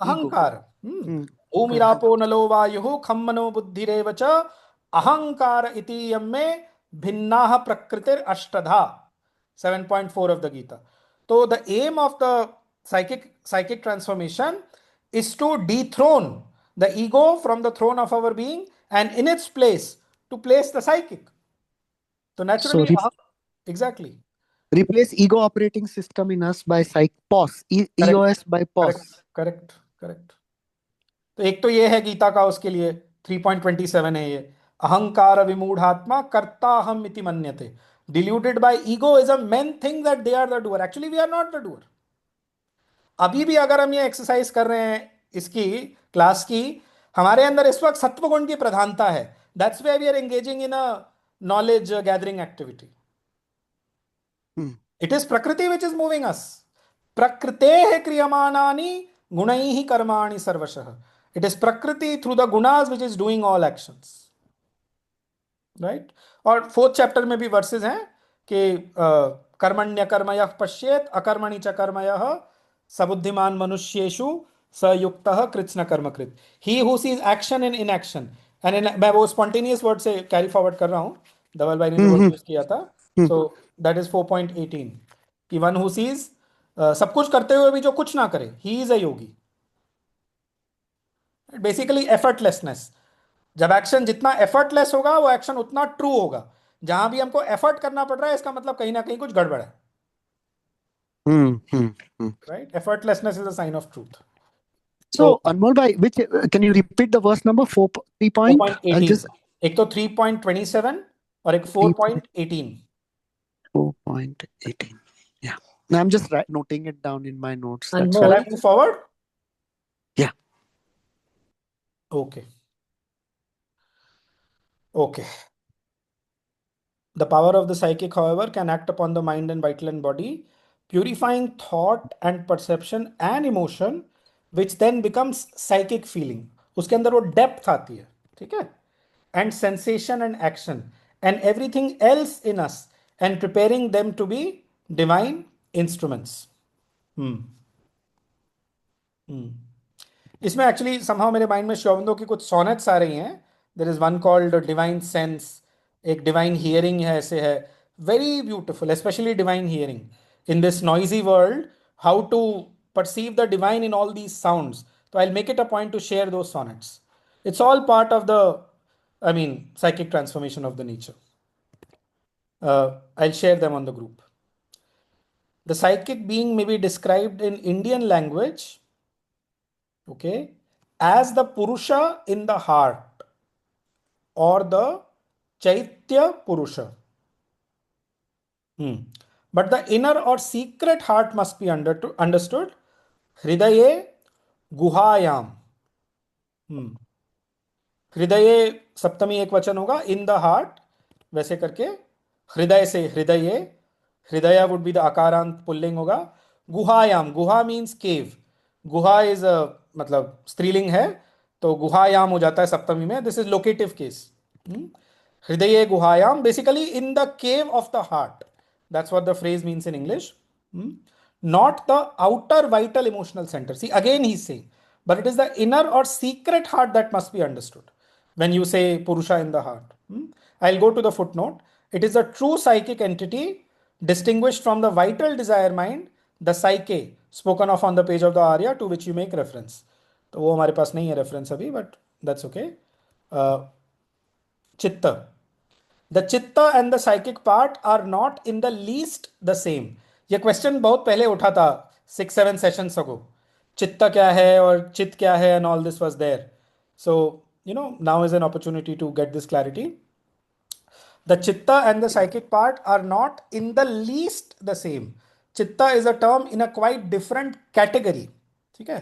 [SPEAKER 1] अहंकार।
[SPEAKER 2] Correct.
[SPEAKER 1] भूमिरापो नलो वायुः खम मनो बुद्धिरेव च अहंकार इति यम्मे भिन्नाः प्रकृतिर अष्टधा, 7.4 of the Gita. So the aim of the psychic transformation is to dethrone the ego from the throne of our being, and in its place to place the psychic. So naturally, exactly.
[SPEAKER 2] Replace ego operating system in us by POS, EOS by POS.
[SPEAKER 1] Correct. तो एक तो ये है गीता का, उसके लिए 3.27 है ये, अहंकार विमूढ़ात्मा कर्ता हम इति मन्यते। Deluded by egoism, men think that they are the doer. Actually, we are not the doer. अभी भी अगर हम ये एक्सरसाइज कर रहे हैं इसकी क्लास की, हमारे अंदर इस वक्त सत्वगुण की प्रधानता है। That's why we are engaging in a knowledge gathering activity. It is prakriti which is moving us. प्रकृतेः क्रियमाणानि गुणैः कर्माणि सर्वशः। इट इज प्रकृति through the gunas which is doing all actions, right? और 4th चैप्टर में भी वर्सेस हैं कि कर्मण्य कर्मयः पश्येत अकर्मणि च कर्मयः सबुद्धिमान मनुष्येषु सयुक्तः कृत्स्न कर्मकृत। He who sees action in inaction, and मैं वो स्पॉन्टेनियस वर्ड से कैरी फॉरवर्ड कर रहा हूं, धवल भाई ने जो वर्ड यूज किया था, सो दैट इज 4.18 कि वन हु सीज, सब कुछ करते हुए भी जो कुछ ना करे, he is a Yogi. Basically effortlessness. जब एक्शन जितना एफर्टलेस होगा वो एक्शन उतना ट्रू होगा। जहां भी हमको एफर्ट करना पड़ रहा है इसका मतलब कहीं ना कहीं कुछ गड़बड़ है, right? Effortlessness is a sign of truth.
[SPEAKER 2] So, Anmol bhai, which can you repeat the verse number 3 point?
[SPEAKER 1] 4.18, एक तो 3.27 और एक 4.18।
[SPEAKER 2] 4.18. Yeah. I'm just noting it down in my notes. That's
[SPEAKER 1] Shall I
[SPEAKER 2] why.
[SPEAKER 1] move forward?
[SPEAKER 2] Yeah.
[SPEAKER 1] Okay. The power of the psychic, however, can act upon the mind and vital and body, purifying thought and perception and emotion, which then becomes psychic feeling. उसके अंदर वो depth आती है, ठीक है, and sensation and action and everything else in us, and preparing them to be divine instruments. इसमें actually somehow मेरे mind में श्योबंदो की कुछ सोनेट्स आ रही हैं। There is one called divine sense, एक डिवाइन हियरिंग है, ऐसे है, very beautiful, specially divine hearing in this noisy world, how to perceive the divine in all these sounds. So I'll make it a point to share those sonnets. It's all part of the, I mean, psychic transformation of the nature. I'll share them on the group. The psychic being may be described in Indian language, okay, as the Purusha in the heart or the Chaitya Purusha. But the inner or secret heart must be understood. Hridaye Guhayam. हृदय सप्तमी एक वचन होगा, इन the heart, वैसे करके हृदय से हृदय, हृदय वुड बी द आकारांत पुल्लिंग होगा। गुहायाम, गुहा मीन्स केव, गुहा इज मतलब स्त्रीलिंग है, तो गुहायाम हो जाता है सप्तमी में, this is locative case. Hridaya guhayam, basically in the cave of the heart, that's what the phrase means in English. Not the outer vital emotional center. See, again he's saying, but it is the inner or secret heart that must be understood when you say Purusha in the heart. I'll go to the footnote. It is a true psychic entity distinguished from the vital desire mind, the psyche, spoken of on the page of the Arya to which you make reference. तो वो हमारे पास नहीं है reference अभी, but that's okay. Chitta, the chitta and the psychic part are not in the least the same. ये question बहुत पहले उठा था, 6-7 सेशंस अगो. चित्त क्या है और चित्त क्या है and all this was there. So now is an opportunity to get this clarity. The chitta and the psychic part are not in the least the same. Chitta is a term in a quite different category. ठीक है.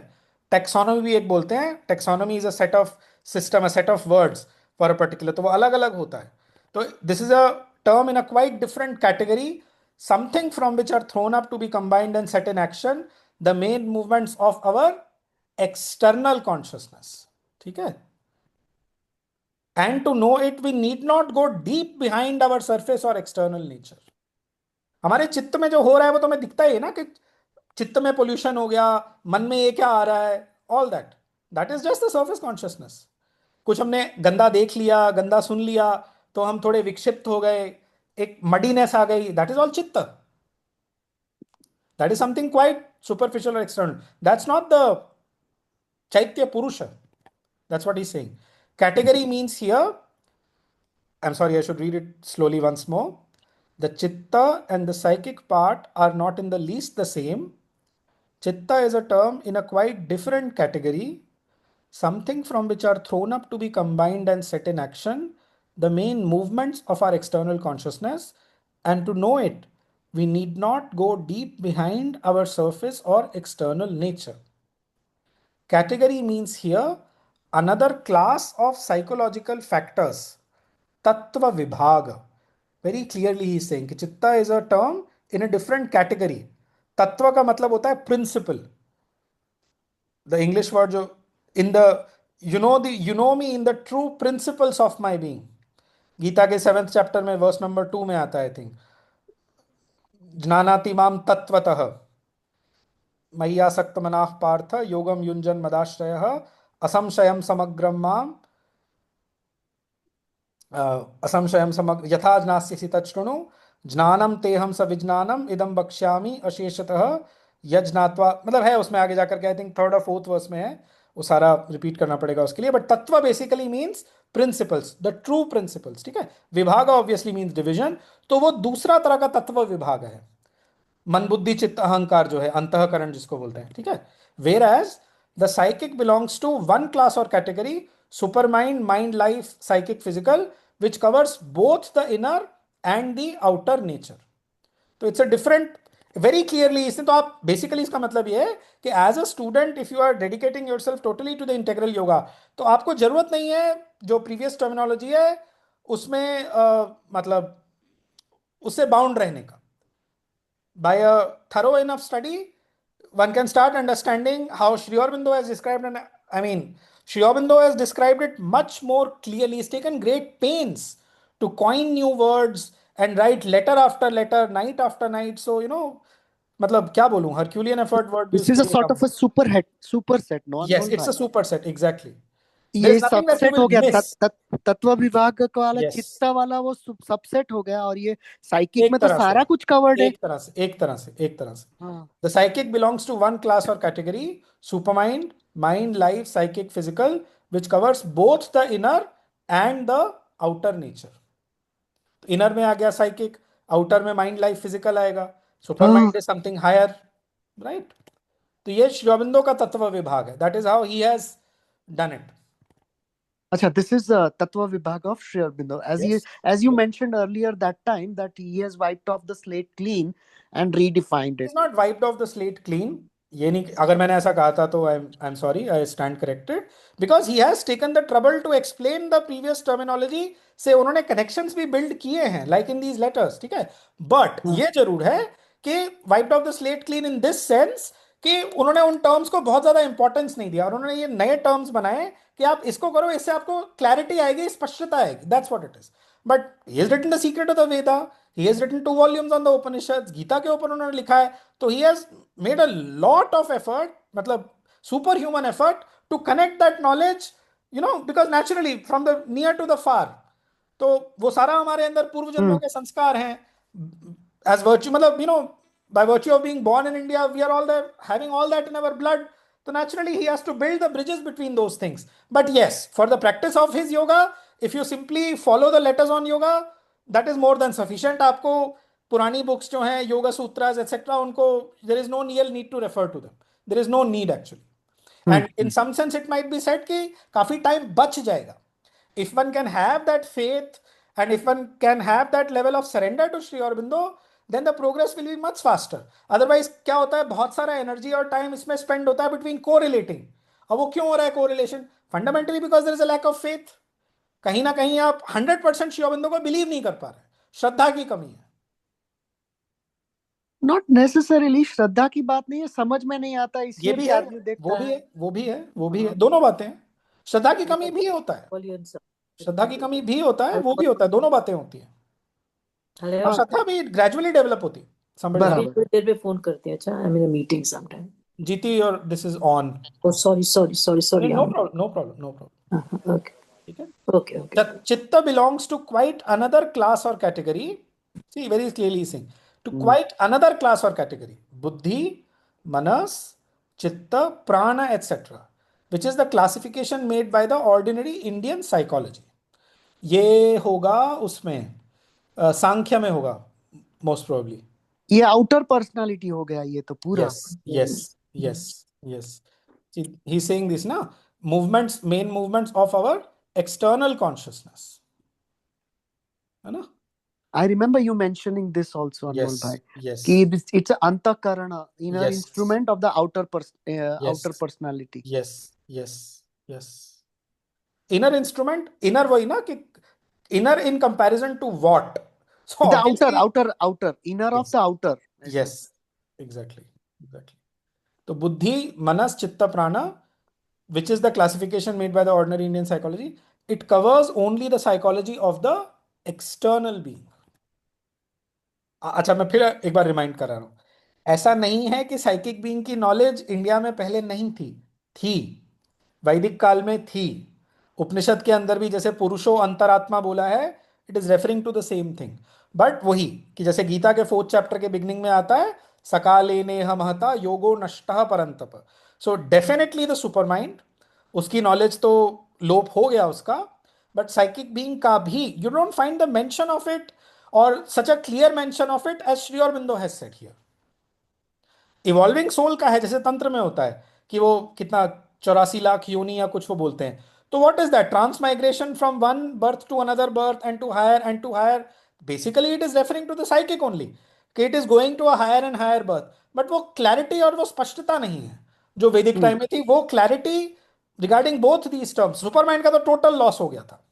[SPEAKER 1] Taxonomy भी एक बोलते हैं. Taxonomy is a set of system, a set of words for a particular. तो वो अलग अलग होता है. तो this is a term in a quite different category. Something from which are thrown up to be combined and set in action. The main movements of our external consciousness. ठीक है. And to know it, we need not go deep behind our surface or external nature. हमारे चित्त में जो हो रहा है वो तो हमें दिखता ही है ना, कि चित्त में पोल्यूशन हो गया, मन में ये क्या आ रहा है, all that, that is just the surface consciousness. कुछ हमने गंदा देख लिया, गंदा सुन लिया, तो हम थोड़े विक्षिप्त हो गए, एक मडीनेस आ गई, दैट इज ऑल चित्त. That is something quite superficial और एक्सटर्नल. दैट्स नॉट द चैत्य पुरुष. That's what he is saying. Category means here, I'm sorry, I should read it slowly once more. The chitta and the psychic part are not in the least the same. Chitta is a term in a quite different category, something from which are thrown up to be combined and set in action, the main movements of our external consciousness. And to know it, we need not go deep behind our surface or external nature. Category means here another class of psychological factors. Tattva Vibhaga. Very clearly he is saying कि चित्ता is a term in a different category. तत्व का मतलब होता है principle. The English word जो in the you know me in the true principles of my being. Gita के 7th chapter में verse number 2 में आता है, I think. ज्ञानाति माम तत्वतः मय्यासक्त मनाः पार्थ योगम युञ्जन मदाश्रयः असंशयम समग्रम माम असंशयम समग्र यथा ज्ञास्यसि तच्छृणु ज्ञानम तेहम स विज्ञानम इदम बक्ष्यामि अशेषतः यज्ञात्वा. मतलब है उसमें आगे जाकर के, आई थिंक 3rd और 4th वर्स में है, वो सारा रिपीट करना पड़ेगा उसके लिए. बट तत्व basically means principles, the true principles. ठीक है. विभाग ऑब्वियसली मीन्स डिविजन, तो वो दूसरा तरह का तत्व विभाग है. मन बुद्धि चित्त अहंकार जो है, अंतःकरण जिसको बोलते हैं. ठीक है. Whereas the psychic belongs to one class और category, supermind, mind, life, psychic, physical, which covers both the inner and the outer nature. तो it's a different, very clearly इसने तो आप बेसिकली इसका मतलब ये है कि as a student if you are dedicating yourself totally to the integral yoga, तो आपको जरूरत नहीं है जो प्रीवियस टर्मिनोलॉजी है उसमें मतलब उससे बाउंड रहने का. By a thorough enough study, one can start understanding how Sri Aurobindo has described, and I mean, Sri Aurobindo has described it much more clearly. He's taken great pains to coin new words and write letter after letter, night after night. So, मतलब क्या बोलूं, Herculean effort word भी
[SPEAKER 2] This is
[SPEAKER 1] उसके
[SPEAKER 2] a
[SPEAKER 1] लिए
[SPEAKER 2] sort
[SPEAKER 1] come.
[SPEAKER 2] of a superset,
[SPEAKER 1] Yes,
[SPEAKER 2] non
[SPEAKER 1] it's a
[SPEAKER 2] bhai.
[SPEAKER 1] superset, exactly. There
[SPEAKER 2] ये
[SPEAKER 1] is nothing that you
[SPEAKER 2] subset
[SPEAKER 1] will
[SPEAKER 2] हो गया.
[SPEAKER 1] miss.
[SPEAKER 2] तत्व विभाग का वाला
[SPEAKER 1] Yes,
[SPEAKER 2] चित्ता वाला वो सबसेट हो गया, और ये साइकिक
[SPEAKER 1] एक
[SPEAKER 2] में तो
[SPEAKER 1] तरह से,
[SPEAKER 2] सारा कुछ कवर्ड है.
[SPEAKER 1] एक तरह से, एक तरह से, एक तरह से.
[SPEAKER 2] हाँ.
[SPEAKER 1] The psychic belongs to one class or category, supermind, mind, life, psychic, physical, which covers both the inner and the outer nature. Inner में आ गया साइकिक, आउटर में माइंड, लाइफ, फिजिकल आएगा. सुपर
[SPEAKER 2] हाँ.
[SPEAKER 1] Mind is something higher, right. तो ये श्री अरबिंदो का तत्व विभाग है. That is how he has done it.
[SPEAKER 2] Acha, this is Tattva Vibhag of Sri Aurobindo.
[SPEAKER 1] Yes.
[SPEAKER 2] As you mentioned earlier that time, that he has wiped off the slate clean and redefined it.
[SPEAKER 1] He's not wiped off the slate clean. ये नहीं, अगर मैंने ऐसा कहा था तो I am sorry, I stand corrected, because he has taken the trouble to explain the previous terminology. से उन्होंने कनेक्शंस भी बिल्ड किए हैं लाइक इन दीज लेटर्स. ठीक है. बट ये जरूर है कि wiped off the slate clean in this sense कि उन्होंने उन टर्म्स को बहुत ज्यादा इंपॉर्टेंस नहीं दिया, और उन्होंने ये नए टर्म्स बनाए कि आप इसको करो, इससे आपको क्लैरिटी आएगी, स्पष्टता आएगी. That's what it is. But he has written the secret of the Veda. He has written 2 volumes on the Upanishads. Gita के ऊपर उन्होंने लिखा है. तो he has made a lot of effort, मतलब superhuman effort to connect that knowledge, because naturally from the near to the far. तो वो सारा हमारे अंदर पूर्व जन्मों के संस्कार हैं. As virtue, मतलब by virtue of being born in India, we are all there having all that in our blood. So naturally, he has to build the bridges between those things. But yes, for the practice of his yoga, if you simply follow the letters on yoga, that is more than sufficient. आपको पुरानी books जो हैं, Yoga Sutras, etc., उनको there is no real need to refer to them. There is no need actually. And in some sense, it might be said कि काफी time बच जाएगा. If one can have that faith and if one can have that level of surrender to Sri Aurobindo, then the progress will be much faster. Otherwise क्या होता है, बहुत सारा energy और time इसमें spend होता है between correlating. अब वो क्यों हो रहा है correlation? Fundamentally because there is a lack of faith. कहीं ना कहीं आप 100% श्री अरबिंदो को बिलीव नहीं कर पा रहे, श्रद्धा की कमी है.
[SPEAKER 2] नॉट नेसेसरीली श्रद्धा की बात नहीं है, समझ में नहीं आता
[SPEAKER 1] ये
[SPEAKER 2] इसलिए
[SPEAKER 1] भी
[SPEAKER 2] भी
[SPEAKER 1] है,
[SPEAKER 2] आदमी देखता
[SPEAKER 1] वो भी
[SPEAKER 2] है।
[SPEAKER 1] है, वो भी है, वो भी है, दोनों बातें हैं. श्रद्धा की कमी भी होता है, श्रद्धा की कमी भी होता है, वो भी होता है, दोनों बातें होती हैं. और श्रद्धा भी ग्रेजुअली डेवलप होती है. Somebody is
[SPEAKER 2] बराबर।
[SPEAKER 3] थोड़ी देर पे फोन करते हैं. अच्छा, I am in a meeting sometime.
[SPEAKER 1] Jiti, your this is on.
[SPEAKER 3] Oh, sorry.
[SPEAKER 1] No problem.
[SPEAKER 3] Okay.
[SPEAKER 1] ठीक है.
[SPEAKER 3] Okay.
[SPEAKER 1] Chitta belongs to quite another class or category. See, very clearly saying to quite another class or category. Buddhi, Manas, Chitta, Prana, etc., which is the classification made by the ordinary Indian psychology. ये होगा उसमें सांख्य में होगा most probably.
[SPEAKER 2] ये outer personality हो गया ये तो पूरा.
[SPEAKER 1] Yes. See, he's saying this na, main movements of our external consciousness, है ना?
[SPEAKER 2] I remember you mentioning this also, Anmol bhai.
[SPEAKER 1] Yes.
[SPEAKER 2] कि it's an antakarana, inner
[SPEAKER 1] Yes.
[SPEAKER 2] instrument of the outer personality.
[SPEAKER 1] Yes. Inner instrument, inner वही ना कि inner in comparison to what? So
[SPEAKER 2] The
[SPEAKER 1] obviously-
[SPEAKER 2] outer, inner of
[SPEAKER 1] Yes.
[SPEAKER 2] the outer.
[SPEAKER 1] Yes, exactly. तो बुद्धि, मनस, चित्त, प्राणा, which is the classification made by the ordinary Indian psychology, it covers only the psychology of the external being. अच्छा, मैं फिर एक बार remind कर रहा हूं, ऐसा नहीं है कि साइकिक बीइंग की नॉलेज इंडिया में पहले नहीं थी, वैदिक काल में थी. उपनिषद के अंदर भी जैसे पुरुषो अंतरात्मा बोला है, it is referring to the same thing. But वही कि जैसे गीता के 4th चैप्टर के बिगनिंग में आता है, सकाले नेह महता योगो नष्टः परंतप. So definitely the supermind, उसकी नॉलेज तो लोप हो गया उसका, बट साइकिक बीइंग का भी you don't find the mention of it और such a clear mention of it as Shri Aurobindo has said here. Evolving soul का है, जैसे तंत्र में होता है कि वो कितना 84 लाख योनि या कुछ वो बोलते हैं. तो what is that? Transmigration from one birth to another birth and to higher. Basically it is referring to the psychic only, कि it is going to a higher and higher birth. But वो clarity और वो स्पष्टता नहीं है जो वैदिक time में थी. वो clarity regarding both these terms. Supermind का तो टोटल लॉस हो गया था,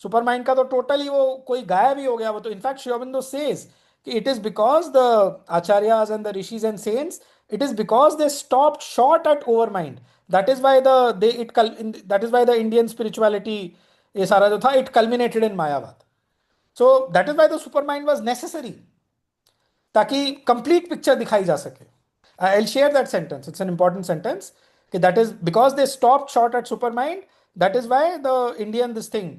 [SPEAKER 1] सुपरमाइंड का तो टोटल ही वो कोई गायब ही हो गया. वो तो इनफैक्ट श्री अरबिंदो सेज कि it is because the acharyas and the rishis and saints, it is because they stopped short at overmind. That is why the Indian spirituality ये सारा जो था, it culminated in Mayavad. So that is why the supermind was necessary, ताकि complete picture दिखाई जा सके. I'll share that sentence. It's an important sentence. That is because they stopped short at supermind. That is why the Indian this thing,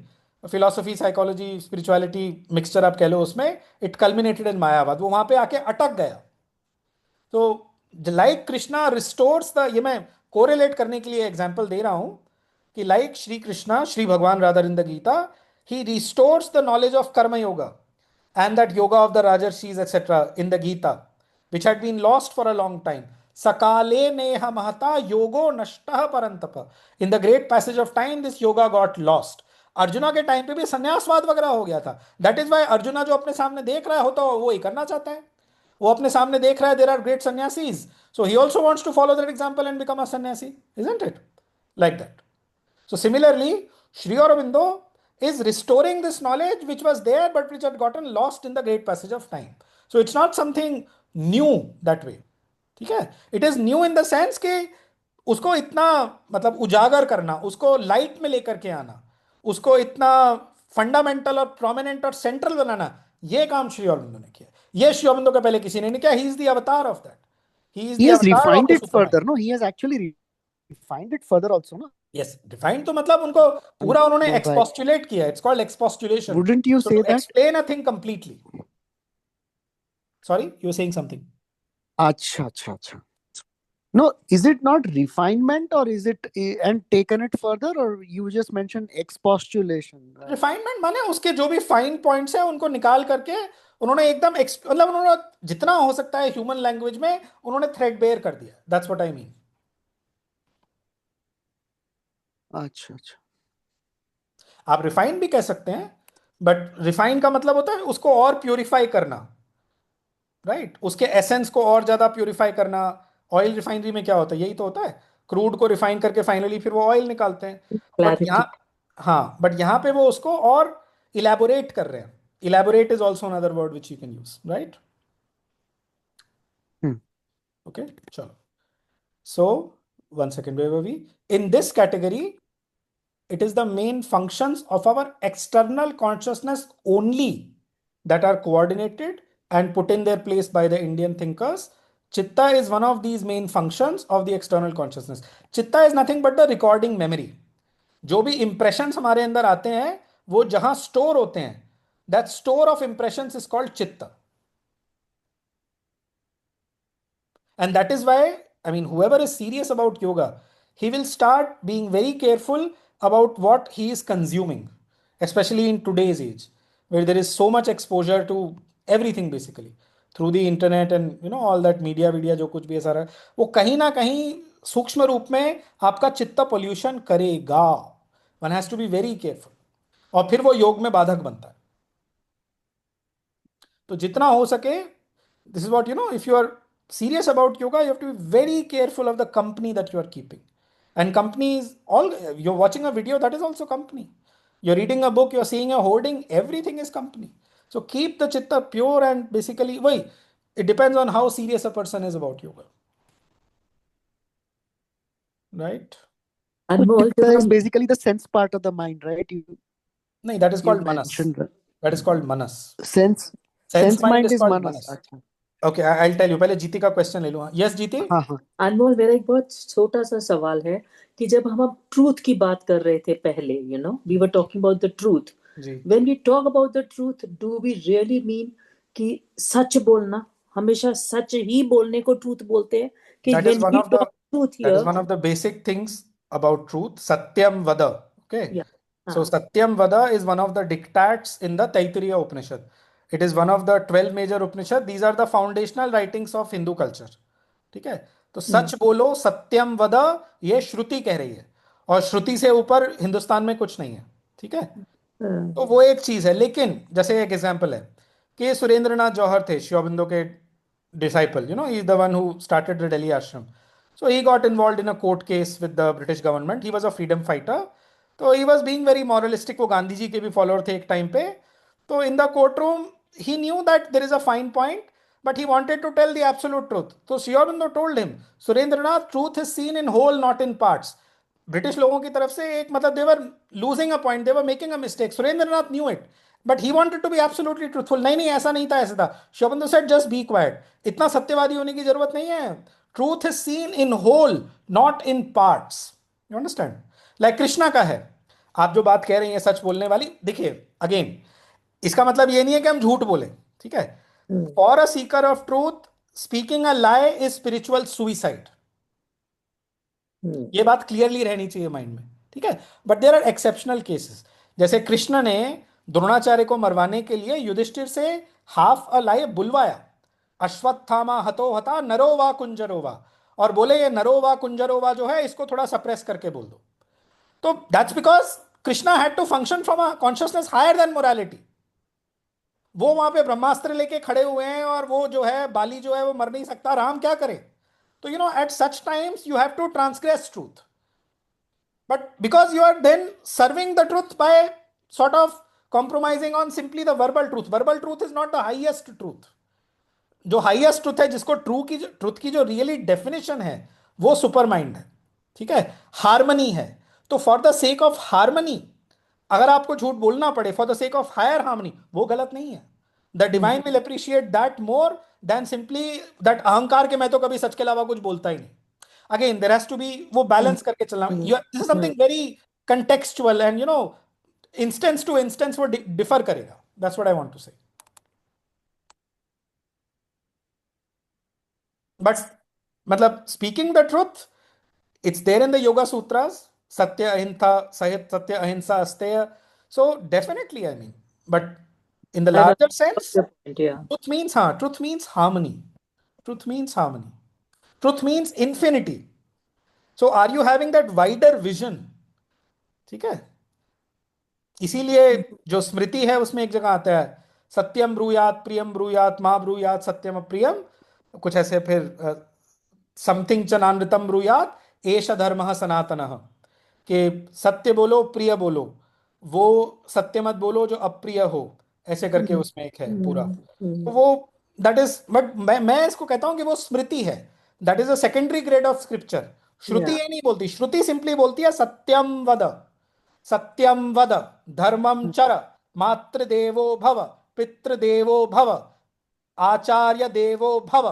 [SPEAKER 1] philosophy, psychology, spirituality mixture आप कह लो उसमें, it culminated in Mayavad. वो वहां पे आके अटक गया. तो लाइक कृष्णा रिस्टोर्स द, ये मैं कोरिलेट करने के लिए एग्जांपल दे रहा हूं कि like Shri Krishna, Shri Bhagwan rather in the Gita, he restores the knowledge of karma yoga and that yoga of the rajarshis etcetera in the Gita which had been lost for a long time. सकाले नेह महता योगो नष्टः परंतप. In the great passage of time this yoga got lost. Arjuna के time पे भी संन्यासवाद वगैरह हो गया था. दैट इज वाई अर्जुना जो अपने सामने देख रहा होता है वो ही करना चाहता है. वो अपने सामने देख रहा है there are great sannyasis, so he also wants to follow that example and become a sannyasi, isn't it like that? So similarly Shri Aurobindo is restoring this knowledge which was there but which had gotten lost in the great passage of time. So it's not something new that way. ठीक है? It is new in the sense कि उसको इतना मतलब उजागर करना, उसको light में लेकर के आना, उसको इतना फंडामेंटल और प्रोमिनेंट और सेंट्रल बनाना, ये काम श्री अरबिंदो ने किया. ये श्री अरबिंदो का पहले किसी ने नहीं किया. He is the avatar of that.
[SPEAKER 2] He has refined it further. No, he has actually refined it further also, no?
[SPEAKER 1] Yes, refined तो मतलब उनको पूरा उन्होंने expostulate किया. It's called expostulation.
[SPEAKER 2] Wouldn't you
[SPEAKER 1] So
[SPEAKER 2] say
[SPEAKER 1] to
[SPEAKER 2] that?
[SPEAKER 1] explain a thing completely. Sorry, you were saying something.
[SPEAKER 2] अच्छा अच्छा अच्छा. No, is it not refinement or is it and taken it further, or you just mentioned expostulation, right?
[SPEAKER 1] Refinement माने उसके जो भी fine points हैं उनको निकाल करके उन्होंने एकदम मतलब उन्होंने जितना हो सकता है ह्यूमन लैंग्वेज में उन्होंने थ्रेड बेयर कर दिया. That's what I mean.
[SPEAKER 2] अच्छा अच्छा.
[SPEAKER 1] आप रिफाइन भी कह सकते हैं, बट रिफाइन का मतलब होता है उसको और प्यूरिफाई करना, राइट? उसके एसेंस को और ज्यादा प्यूरिफाई करना. ऑयल रिफाइनरी में क्या होता है? यही तो होता है. क्रूड को रिफाइन करके फाइनली फिर वो ऑयल निकालते हैं. But
[SPEAKER 3] Clarity.
[SPEAKER 1] यहाँ, हाँ, बट यहाँ पे वो उसको और इलेबोरेट कर रहे हैं. Elaborate is also another word which you can use, right?
[SPEAKER 2] Hmm.
[SPEAKER 1] Okay, चलो. So one second, way we in this category it is the main functions of our external consciousness only that are coordinated and put in their place by the Indian thinkers. Chitta is one of these main functions of the external consciousness. Chitta is nothing but the recording memory. जो भी impressions हमारे अंदर आते हैं वो जहां store होते हैं, that store of impressions is called chitta. And that is why, I mean, whoever is serious about yoga, he will start being very careful about what he is consuming, especially in today's age, where there is so much exposure to everything basically through the internet and all that media जो कुछ भी है सारा, वो कहीं ना कहीं सूक्ष्म रूप में आपका चित्त पोल्यूशन करेगा. One has to be very careful. और फिर वो योग में बाधक बनता है. तो जितना हो सके, this is what, if you are serious about yoga, you have to be very careful of the company that you are keeping. And company is all, you're watching a video, that is also company. You're reading a book, you're seeing a hoarding, everything is company. So keep the chitta pure and basically, why? It depends on how serious a person is about yoga. Right?
[SPEAKER 2] So
[SPEAKER 3] Anmol,
[SPEAKER 2] chitta
[SPEAKER 3] जब
[SPEAKER 2] is
[SPEAKER 3] हम
[SPEAKER 2] basically the sense part of the mind, right?
[SPEAKER 1] No, that is
[SPEAKER 2] You
[SPEAKER 1] called manas.
[SPEAKER 2] mentioned
[SPEAKER 1] That is called manas.
[SPEAKER 2] sense
[SPEAKER 1] Sense mind
[SPEAKER 2] mind
[SPEAKER 1] is
[SPEAKER 2] is
[SPEAKER 1] called
[SPEAKER 2] manas.
[SPEAKER 1] manas.
[SPEAKER 2] अच्छा.
[SPEAKER 1] Okay, I'll tell you. पहले जीती का question ले लूँ. Yes, जीती.
[SPEAKER 2] हाँ हाँ.
[SPEAKER 3] अनमोल, मेरा एक बहुत छोटा सा सवाल है कि जब हम अब ट्रूथ की बात कर रहे थे पहले, we were talking about the truth.
[SPEAKER 1] जी.
[SPEAKER 3] When we talk about the truth, do we really mean कि सच बोलना, हमेशा सच ही बोलने को ट्रूथ बोलते हैं कि
[SPEAKER 1] That is
[SPEAKER 3] when
[SPEAKER 1] one
[SPEAKER 3] we
[SPEAKER 1] of the
[SPEAKER 3] talk truth
[SPEAKER 1] that is
[SPEAKER 3] here?
[SPEAKER 1] one of the basic things about truth. Satyam Vada. Okay.
[SPEAKER 3] या.
[SPEAKER 1] So
[SPEAKER 3] हाँ.
[SPEAKER 1] Satyam Vada is one of the dictats in the Taittiriya Upanishad. It is one of the 12 major Upanishad. These are the foundational writings of Hindu culture. ठीक है. तो सच बोलो, सत्यम वदा, ये श्रुति कह रही है. और श्रुति से ऊपर हिंदुस्तान में कुछ नहीं है. ठीक है. तो वो एक चीज है. लेकिन जैसे एक एग्जांपल है कि सुरेंद्रनाथ जौहर थे, श्री अरबिंदो के disciple, he is the one who started the Delhi ashram. So he got involved in a court case with the British government. He was a freedom fighter. तो he was being very moralistic. वो गांधी जी के भी follower थे एक time पे. तो in the courtroom he knew that there is a fine point, but he wanted to tell the absolute truth. So Sri Aurobindo told him, Surendranath, truth is seen in whole, not in parts. British लोगों की तरफ से एक मतलब, they were losing a point, they were making a mistake. Surendranath knew it, but he wanted to be absolutely truthful. नहीं नहीं, ऐसा नहीं था, ऐसा था. Shobhan said just be quiet. इतना सत्यवादी होने की जरूरत नहीं है. Truth is seen in whole, not in parts. You understand? Like Krishna का है. आप जो बात कह रही हैं सच बोलने वाली, देखिए अगेन, इसका मतलब ये नहीं है कि हम झूठ बोले. ठीक है. For a seeker of truth, speaking a lie is spiritual suicide. ये बात क्लियरली रहनी चाहिए माइंड में. ठीक है. But there are exceptional cases. जैसे कृष्ण ने द्रोणाचार्य को मरवाने के लिए युधिष्ठिर से हाफ अ लाई बुलवाया. अश्वत्थामा हतो हता नरो वा कुंजरो वा. और बोले ये नरो वा कुंजरो वा जो है इसको थोड़ा सप्रेस करके बोल दो. तो that's because Krishna had to function from a consciousness higher than morality. वो वहां पे ब्रह्मास्त्र लेके खड़े हुए हैं और वो जो है बाली जो है वो मर नहीं सकता. राम क्या करे? तो at such times you have to transgress truth. But because you are then serving the truth by sort of compromising on simply the verbal truth is not the highest truth. जो हाईएस्ट ट्रूथ है, जिसको truth की जो really definition है, वो super mind है. ठीक है. हार्मनी है. तो for the sake of harmony अगर आपको झूठ बोलना पड़े, for the sake of higher harmony, वो गलत नहीं है. The divine will appreciate that more than simply that अहंकार के मैं तो कभी सच के अलावा कुछ बोलता ही नहीं. Again there has to be वो बैलेंस करके चलना. This is something very contextual and instance to instance वो डिफर करेगा. That's what I want to say. but मतलब speaking the truth, it's there in the Yoga Sutras, Satya Ahimsa, Satya Ahimsa Asteya. So definitely, I mean, but in the
[SPEAKER 3] I know
[SPEAKER 1] larger sense,
[SPEAKER 3] your point. Yeah.
[SPEAKER 1] truth means harmony. Truth means harmony. Truth means infinity. So are you having that wider vision? ठीक है, इसीलिए जो स्मृति है उसमें एक जगह आता है, सत्यम ब्रूयात प्रियम ब्रूयात मां ब्रूयात सत्यम अप्रियम, कुछ ऐसे, फिर समथिंग च नानृतम ब्रूयात एष धर्मः सनातनः, कि सत्य बोलो प्रिय बोलो, वो सत्य मत बोलो जो अप्रिय हो, ऐसे करके
[SPEAKER 3] हम्म,
[SPEAKER 1] उसमें एक है पूरा। तो
[SPEAKER 3] हम्म,
[SPEAKER 1] वो दैट इज, बट मैं इसको कहता हूं कि वो स्मृति है, that is a secondary grade of scripture. Shruti
[SPEAKER 3] yeah.
[SPEAKER 1] ये नहीं बोलती, श्रुति सिंपली बोलती है सत्यम वद, सत्यम वद, धर्मम चर, मातृदेवो भव, पितृदेवो भव, आचार्य देवो भव।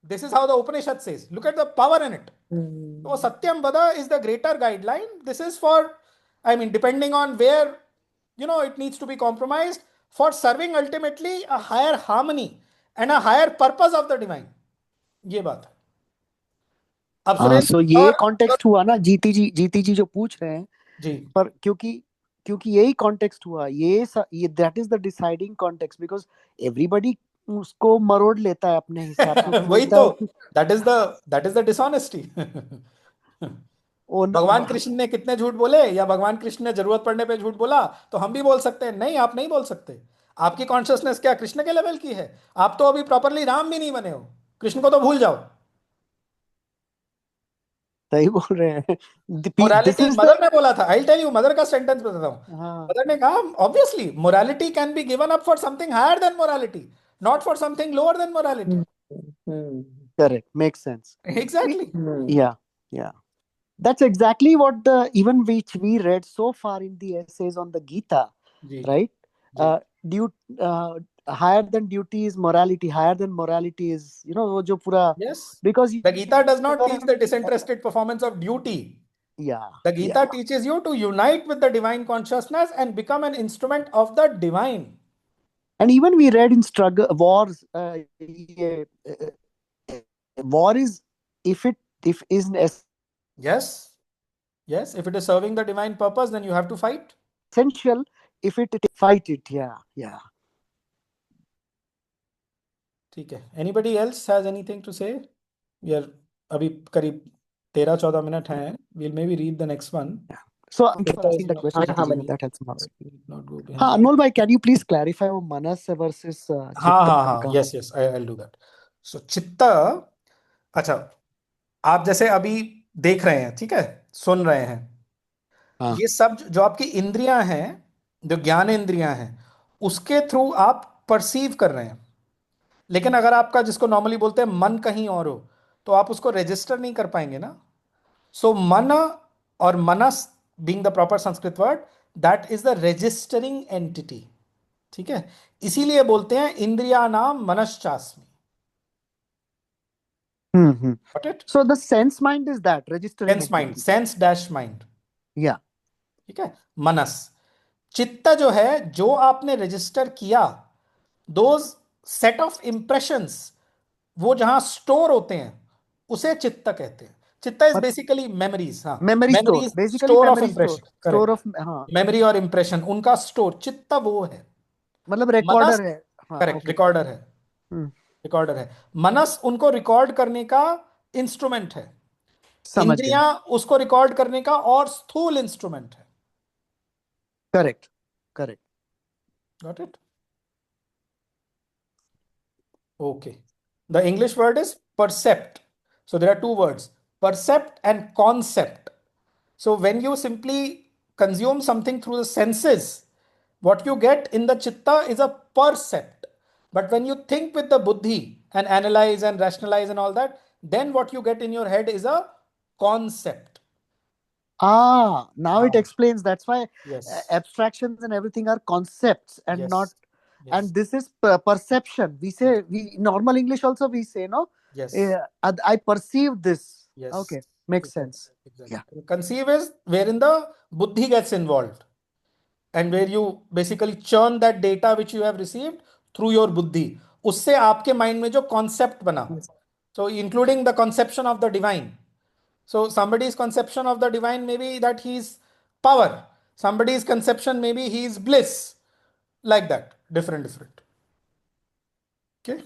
[SPEAKER 1] This is how the Upanishad says, look at the power in it. So
[SPEAKER 3] Hmm.
[SPEAKER 1] Satyam Vada is the greater guideline. This is for, I mean, depending on where, it needs to be compromised for serving ultimately a higher harmony and a higher purpose of the divine. ये बात है। अब
[SPEAKER 2] हाँ,
[SPEAKER 1] सुरेंद्र
[SPEAKER 2] सो ये
[SPEAKER 1] और
[SPEAKER 2] context हुआ ना, जीती जी जो पूछ रहे हैं,
[SPEAKER 1] जी,
[SPEAKER 2] पर क्योंकि क्योंकि यही कॉन्टेक्स्ट हुआ, ये that is the deciding context, because everybody उसको मरोड़ लेता है अपने हिसाब से, वो
[SPEAKER 1] वही
[SPEAKER 2] बोलता
[SPEAKER 1] तो,
[SPEAKER 2] है कि
[SPEAKER 1] दैट इज द डिसऑनेस्टी।
[SPEAKER 2] वो
[SPEAKER 1] भगवान कृष्ण ने कितने झूठ बोले, या भगवान कृष्ण ने जरूरत पड़ने पे झूठ बोला, तो हम भी बोल सकते हैं? नहीं, आप नहीं बोल सकते। आपकी कॉन्शियसनेस क्या कृष्ण के लेवल की है? आप तो अभी प्रॉपरली राम भी नहीं बने हो, कृष्ण को तो भूल जाओ।
[SPEAKER 2] सही बोल रहे हैं। This
[SPEAKER 1] morality
[SPEAKER 2] is the
[SPEAKER 1] mother ने बोला था, आई टेल यू, मदर का सेंटेंस बताता हूँ।
[SPEAKER 2] हाँ,
[SPEAKER 1] मदर ने कहा obviously morality can be given up for something higher than morality, not for something lower than morality.
[SPEAKER 3] Hmm. Hmm.
[SPEAKER 2] Correct, makes sense.
[SPEAKER 1] Exactly.
[SPEAKER 3] Hmm.
[SPEAKER 2] Yeah या that's exactly what the even which we read so far in the essays on the Gita,
[SPEAKER 1] ji
[SPEAKER 2] right?
[SPEAKER 1] Ji,
[SPEAKER 2] Due, higher than duty is morality, higher than morality is, वो जो पूरा,
[SPEAKER 1] yes,
[SPEAKER 2] because
[SPEAKER 1] the Gita does
[SPEAKER 2] you
[SPEAKER 1] not teach the
[SPEAKER 2] are,
[SPEAKER 1] disinterested performance of duty.
[SPEAKER 2] yeah,
[SPEAKER 1] The Gita
[SPEAKER 2] yeah.
[SPEAKER 1] teaches you to unite with the divine consciousness and become an instrument of the divine.
[SPEAKER 2] And even we read in struggle wars, ये, war is, if is
[SPEAKER 1] Yes, yes, if it is serving the divine purpose, then you have to fight.
[SPEAKER 2] essential, if it fight it, yeah.
[SPEAKER 1] ठीक है, anybody else has anything to say? We are अभी करीब 13-14 minute हैं, we'll maybe read the next one.
[SPEAKER 2] So I'm for
[SPEAKER 3] Gita is
[SPEAKER 2] asking that
[SPEAKER 3] not
[SPEAKER 2] question,
[SPEAKER 3] hard
[SPEAKER 2] Jyoti ji.
[SPEAKER 3] harmony.
[SPEAKER 2] That helps a lot.
[SPEAKER 1] Not go
[SPEAKER 2] हाँ,
[SPEAKER 1] behind.
[SPEAKER 2] अनमोल भाई, can you please clarify वो मनस versus
[SPEAKER 1] हाँ
[SPEAKER 2] चित्त
[SPEAKER 1] हाँ हाँ,
[SPEAKER 2] का?
[SPEAKER 1] yes yes, I'll do that. So चित्त, अच्छा, आप जैसे अभी देख रहे हैं, ठीक है, सुन रहे हैं,
[SPEAKER 2] हाँ,
[SPEAKER 1] ये सब जो आपकी इंद्रियां हैं, जो ज्ञान इंद्रियां हैं, उसके थ्रू आप परसीव कर रहे हैं। लेकिन अगर आपका, जिसको नॉर्मली बोलते हैं, मन कहीं और हो, तो आप उसको रजिस्टर नहीं कर पाएंगे ना। सो मन और manas being the proper Sanskrit word, that is the registering entity. ठीक है, इसीलिए बोलते हैं इंद्रिया नाम मनश्चास्मि। Got it?
[SPEAKER 2] So the sense mind is that registering
[SPEAKER 1] sense mind,
[SPEAKER 2] entity.
[SPEAKER 1] Sense dash mind.
[SPEAKER 2] Yeah.
[SPEAKER 1] ठीक है, मनस। चित्त जो है, जो आपने रजिस्टर किया, दोज सेट ऑफ इंप्रेशंस, वो जहां स्टोर होते हैं, उसे चित्त कहते हैं। चित्त इज
[SPEAKER 2] But
[SPEAKER 1] बेसिकली मेमोरीज, हाँ,
[SPEAKER 2] memory store,
[SPEAKER 1] memories,
[SPEAKER 2] basically
[SPEAKER 1] store of
[SPEAKER 2] memory store,
[SPEAKER 1] impression,
[SPEAKER 2] store
[SPEAKER 1] correct.
[SPEAKER 2] of, हाँ,
[SPEAKER 1] मेमोरी और इंप्रेशन, उनका स्टोर, चित्त वो है।
[SPEAKER 2] मतलब
[SPEAKER 1] मनस,
[SPEAKER 2] recorder है। हाँ,
[SPEAKER 1] करेक्ट,
[SPEAKER 2] okay.
[SPEAKER 1] रिकॉर्डर है, रिकॉर्डर है। मनस उनको रिकॉर्ड करने का इंस्ट्रूमेंट है,
[SPEAKER 2] समझ गया।
[SPEAKER 1] इंद्रियां उसको रिकॉर्ड करने का और स्थूल इंस्ट्रूमेंट है।
[SPEAKER 2] Correct, correct.
[SPEAKER 1] Got it? Okay. The English word is percept. So there are two words, percept and concept. So when you simply consume something through the senses, what you get in the chitta is a percept. But when you think with the buddhi and analyze and rationalize and all that, then what you get in your head is a concept.
[SPEAKER 2] Now it
[SPEAKER 1] Ah,
[SPEAKER 2] explains. That's why
[SPEAKER 1] yes,
[SPEAKER 2] abstractions and everything are concepts and not,
[SPEAKER 1] yes, yes,
[SPEAKER 2] and this is perception. We say, we normal English also we say, no,
[SPEAKER 1] yes,
[SPEAKER 2] I perceive this.
[SPEAKER 1] yes,
[SPEAKER 2] Okay, makes
[SPEAKER 1] exactly,
[SPEAKER 2] sense.
[SPEAKER 1] exactly.
[SPEAKER 2] Yeah,
[SPEAKER 1] Conceive is wherein the buddhi gets involved, and where you basically churn that data which you have received through your buddhi, उससे आपके mind में जो concept बना, So including the conception of the divine. So somebody's conception of the divine may be that he's power. Somebody's conception maybe he's bliss. Like that. Different. Okay.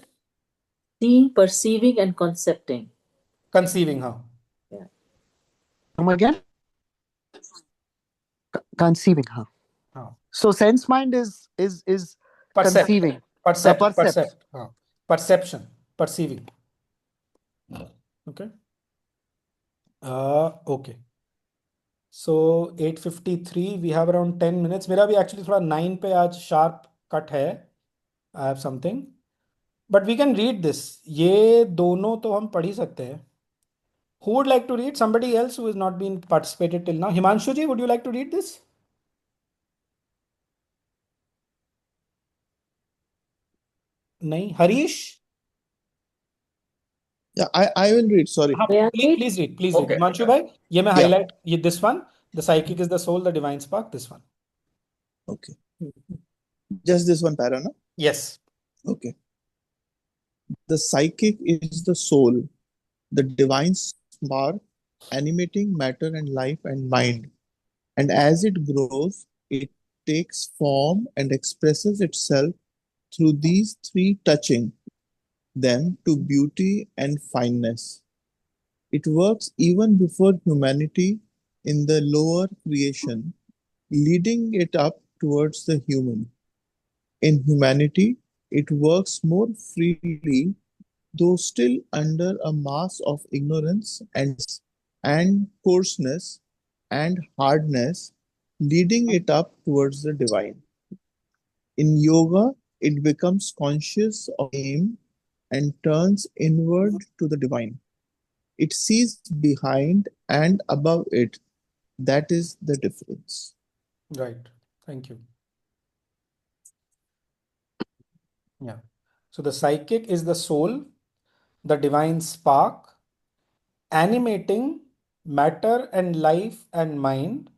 [SPEAKER 3] Seeing, perceiving, and concepting.
[SPEAKER 1] Conceiving, huh?
[SPEAKER 3] Yeah.
[SPEAKER 2] Come again? Conceiving, huh?
[SPEAKER 1] Huh.
[SPEAKER 2] So sense mind is
[SPEAKER 1] Percept.
[SPEAKER 2] conceiving.
[SPEAKER 1] Percept.
[SPEAKER 2] Percept.
[SPEAKER 1] Huh. Perception. Perceiving. Okay. Okay. So 8:53, we have around 10 minutes. मेरा भी actually थोड़ा 9 पे आज sharp cut है. I have something. But we can read this. ये दोनों तो हम पढ़ ही सकते हैं. Who would like to read? Somebody else who has not been participated till now. Himanshu ji, would you like to read this? नहीं. Harish?
[SPEAKER 4] Yeah, I will read. Sorry.
[SPEAKER 1] हाँ,
[SPEAKER 3] May I read?
[SPEAKER 1] please read.
[SPEAKER 4] Okay.
[SPEAKER 1] Himanshu bhai, ये मैं
[SPEAKER 4] Yeah.
[SPEAKER 1] highlight ये this one. The psychic is the soul, the divine spark. This one.
[SPEAKER 4] Okay. Just this one para, no?
[SPEAKER 1] Yes.
[SPEAKER 4] Okay. The psychic is the soul, the divine spark, animating matter and life and mind. And as it grows, it takes form and expresses itself through these three, touching them to beauty and fineness. It works even before humanity in the lower creation, leading it up towards the human. In humanity, it works more freely, though still under a mass of ignorance and coarseness and hardness, leading it up towards the divine. In yoga, it becomes conscious of aim and turns inward to the divine. It sees behind and above it. That is the difference.
[SPEAKER 1] Right. Thank you. Yeah. So the psychic is the soul, the divine spark, animating matter and life and mind.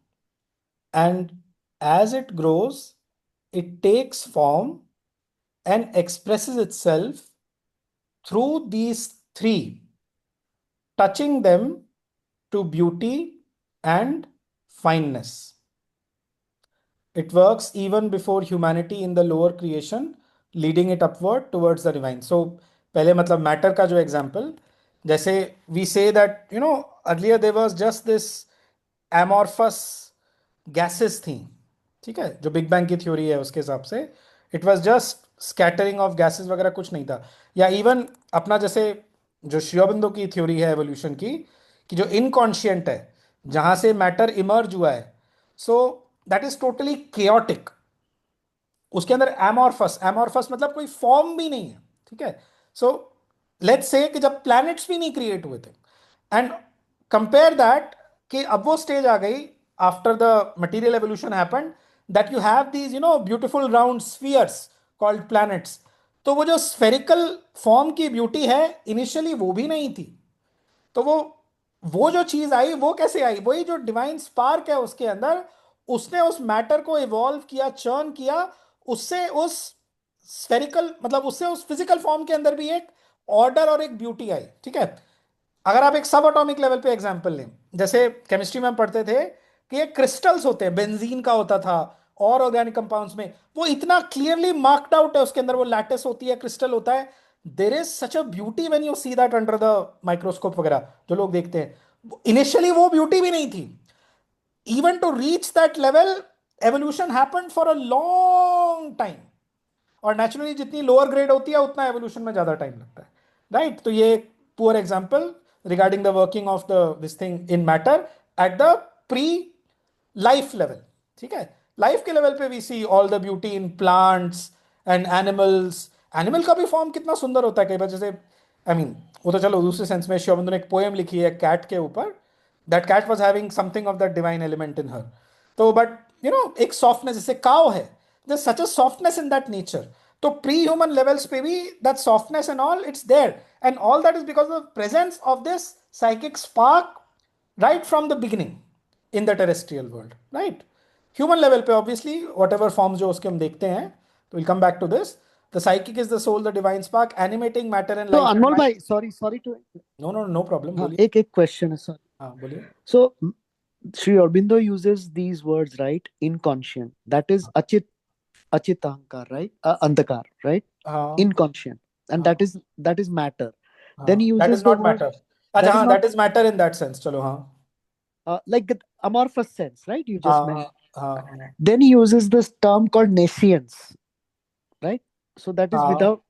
[SPEAKER 1] And as it grows, it takes form and expresses itself through these three, touching them to beauty and fineness. It works even before humanity in the lower creation, leading it upward towards the divine. So, पहले मतलब matter का जो example, जैसे we say that, earlier there was just this amorphous gases थी, ठीक है, जो big bang की थ्योरी है उसके हिसाब से it was just scattering of gases वगैरह कुछ नहीं था. या इवन अपना जैसे जो श्योबिंदो की थ्योरी है एवोल्यूशन की, कि जो इनकॉन्शियंट है जहां से मैटर इमर्ज हुआ है, so that is totally chaotic. उसके अंदर एमॉर्फस मतलब कोई फॉर्म भी नहीं है, ठीक है. सो लेट्स से कि जब प्लैनेट्स भी नहीं क्रिएट हुए थे, एंड कंपेयर दैट कि अब वो स्टेज आ गई after the material evolution happened, that you have these beautiful round spheres called planets. तो वो जो स्फेरिकल फॉर्म की ब्यूटी है इनिशियली वो भी नहीं थी. तो वो जो चीज आई वो कैसे आई? वही जो डिवाइन स्पार्क है उसके अंदर, उसने उस मैटर को इवॉल्व किया, चर्न किया, उससे उस स्फेरिकल मतलब उससे उस फिजिकल फॉर्म के अंदर भी एक ऑर्डर और एक ब्यूटी आई, ठीक है. अगर आप एक सब एटॉमिक लेवल पे एग्जांपल लें, जैसे केमिस्ट्री में हम पढ़ते थे कि ये क्रिस्टल्स होते हैं, बेंजीन का होता था और ऑर्गेनिक कंपाउंड्स में, वो इतना क्लियरली मार्क्ड आउट है उसके अंदर, वो लैटिस होती है, क्रिस्टल होता है. There is such a beauty when you see that under the microscope वगैरह जो लोग देखते हैं. इनिशियली वो ब्यूटी भी नहीं थी. Even to reach that level, evolution happened for a long time. और नेचुरली जितनी लोअर ग्रेड होती है उतना एवोल्यूशन में ज्यादा टाइम लगता है, राइट. तो ये एक poor example regarding the working of the this thing in matter at the pre life level, ठीक है. लाइफ के लेवल पे we see all the beauty in plants and animals. Animal का भी फॉर्म कितना सुंदर होता है कई बार, जैसे आई मीन वो तो चलो दूसरे सेंस में श्योबंदु ने एक पोएम लिखी है कैट के ऊपर, that cat was having something of that divine element in her. तो बट एक सॉफ्टनेस, जैसे काउ है, there's such a softness in that nature. तो pre-human levels पे भी that softness and all, it's there, and all that is because of the presence of this psychic spark right from the beginning in the terrestrial world, right. Human level पे obviously whatever forms जो उसके हम देखते हैं, तो we'll come back to this. the psychic is the soul, the divine spark, animating matter and
[SPEAKER 2] तो
[SPEAKER 1] life and
[SPEAKER 2] Anmol
[SPEAKER 1] mind.
[SPEAKER 2] भाई, sorry to,
[SPEAKER 1] No problem.
[SPEAKER 2] हाँ,
[SPEAKER 1] बोलिए.
[SPEAKER 2] एक क्वेश्चन है, सॉरी.
[SPEAKER 1] हाँ, बोलिए.
[SPEAKER 2] So Sri Aurobindo uses these words, right? Inconscient. That is achit ahankar, right? Andhakar, right?
[SPEAKER 1] हाँ.
[SPEAKER 2] Inconscient, and
[SPEAKER 1] हाँ.
[SPEAKER 2] that is matter.
[SPEAKER 1] हाँ.
[SPEAKER 2] Then he
[SPEAKER 1] That
[SPEAKER 2] uses
[SPEAKER 1] is
[SPEAKER 2] the
[SPEAKER 1] not
[SPEAKER 2] word,
[SPEAKER 1] matter. अच्छा,
[SPEAKER 2] that is
[SPEAKER 1] हाँ,
[SPEAKER 2] not
[SPEAKER 1] that is matter in that sense. चलो, हाँ.
[SPEAKER 2] like the amorphous sense, right? You just
[SPEAKER 1] हाँ,
[SPEAKER 2] mentioned.
[SPEAKER 1] हाँ.
[SPEAKER 2] Then he uses this term called nescience, right? So that is
[SPEAKER 1] हाँ.
[SPEAKER 2] without.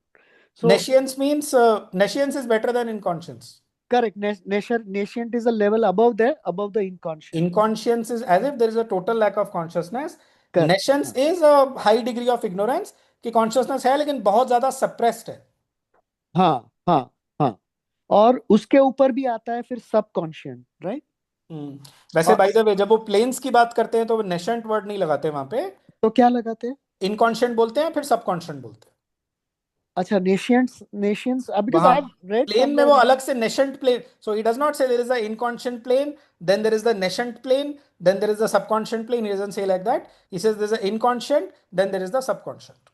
[SPEAKER 2] So
[SPEAKER 1] Nescience means nescience is better than inconscience.
[SPEAKER 2] correct. Nescient is a level above the inconscient.
[SPEAKER 1] Inconscience is as if there is a total lack of consciousness.
[SPEAKER 2] Correct.
[SPEAKER 1] Nescience is a high degree of ignorance कि consciousness है लेकिन बहुत ज्यादा suppressed है.
[SPEAKER 2] हाँ हाँ हाँ. और उसके ऊपर भी आता है फिर सबकॉन्शियंट, राइट?
[SPEAKER 1] वैसे बाय द वे जब वो प्लेन्स की बात करते हैं तो वो नेशेंट वर्ड नहीं लगाते वहां पे.
[SPEAKER 2] तो क्या लगाते हैं?
[SPEAKER 1] इनकॉन्शियंट बोलते हैं, फिर सबकॉन्शियंट बोलते हैं.
[SPEAKER 2] अच्छा, नेशियंस because
[SPEAKER 1] वहां
[SPEAKER 2] I have read
[SPEAKER 1] प्लेन में
[SPEAKER 2] somewhere.
[SPEAKER 1] वो अलग से nascent plane. So he does not say there is a inconscient plane, then there is the nascent plane, then there is the subconscient plane. He doesn't say like that. He says there is a inconscient, then there is the subconscient.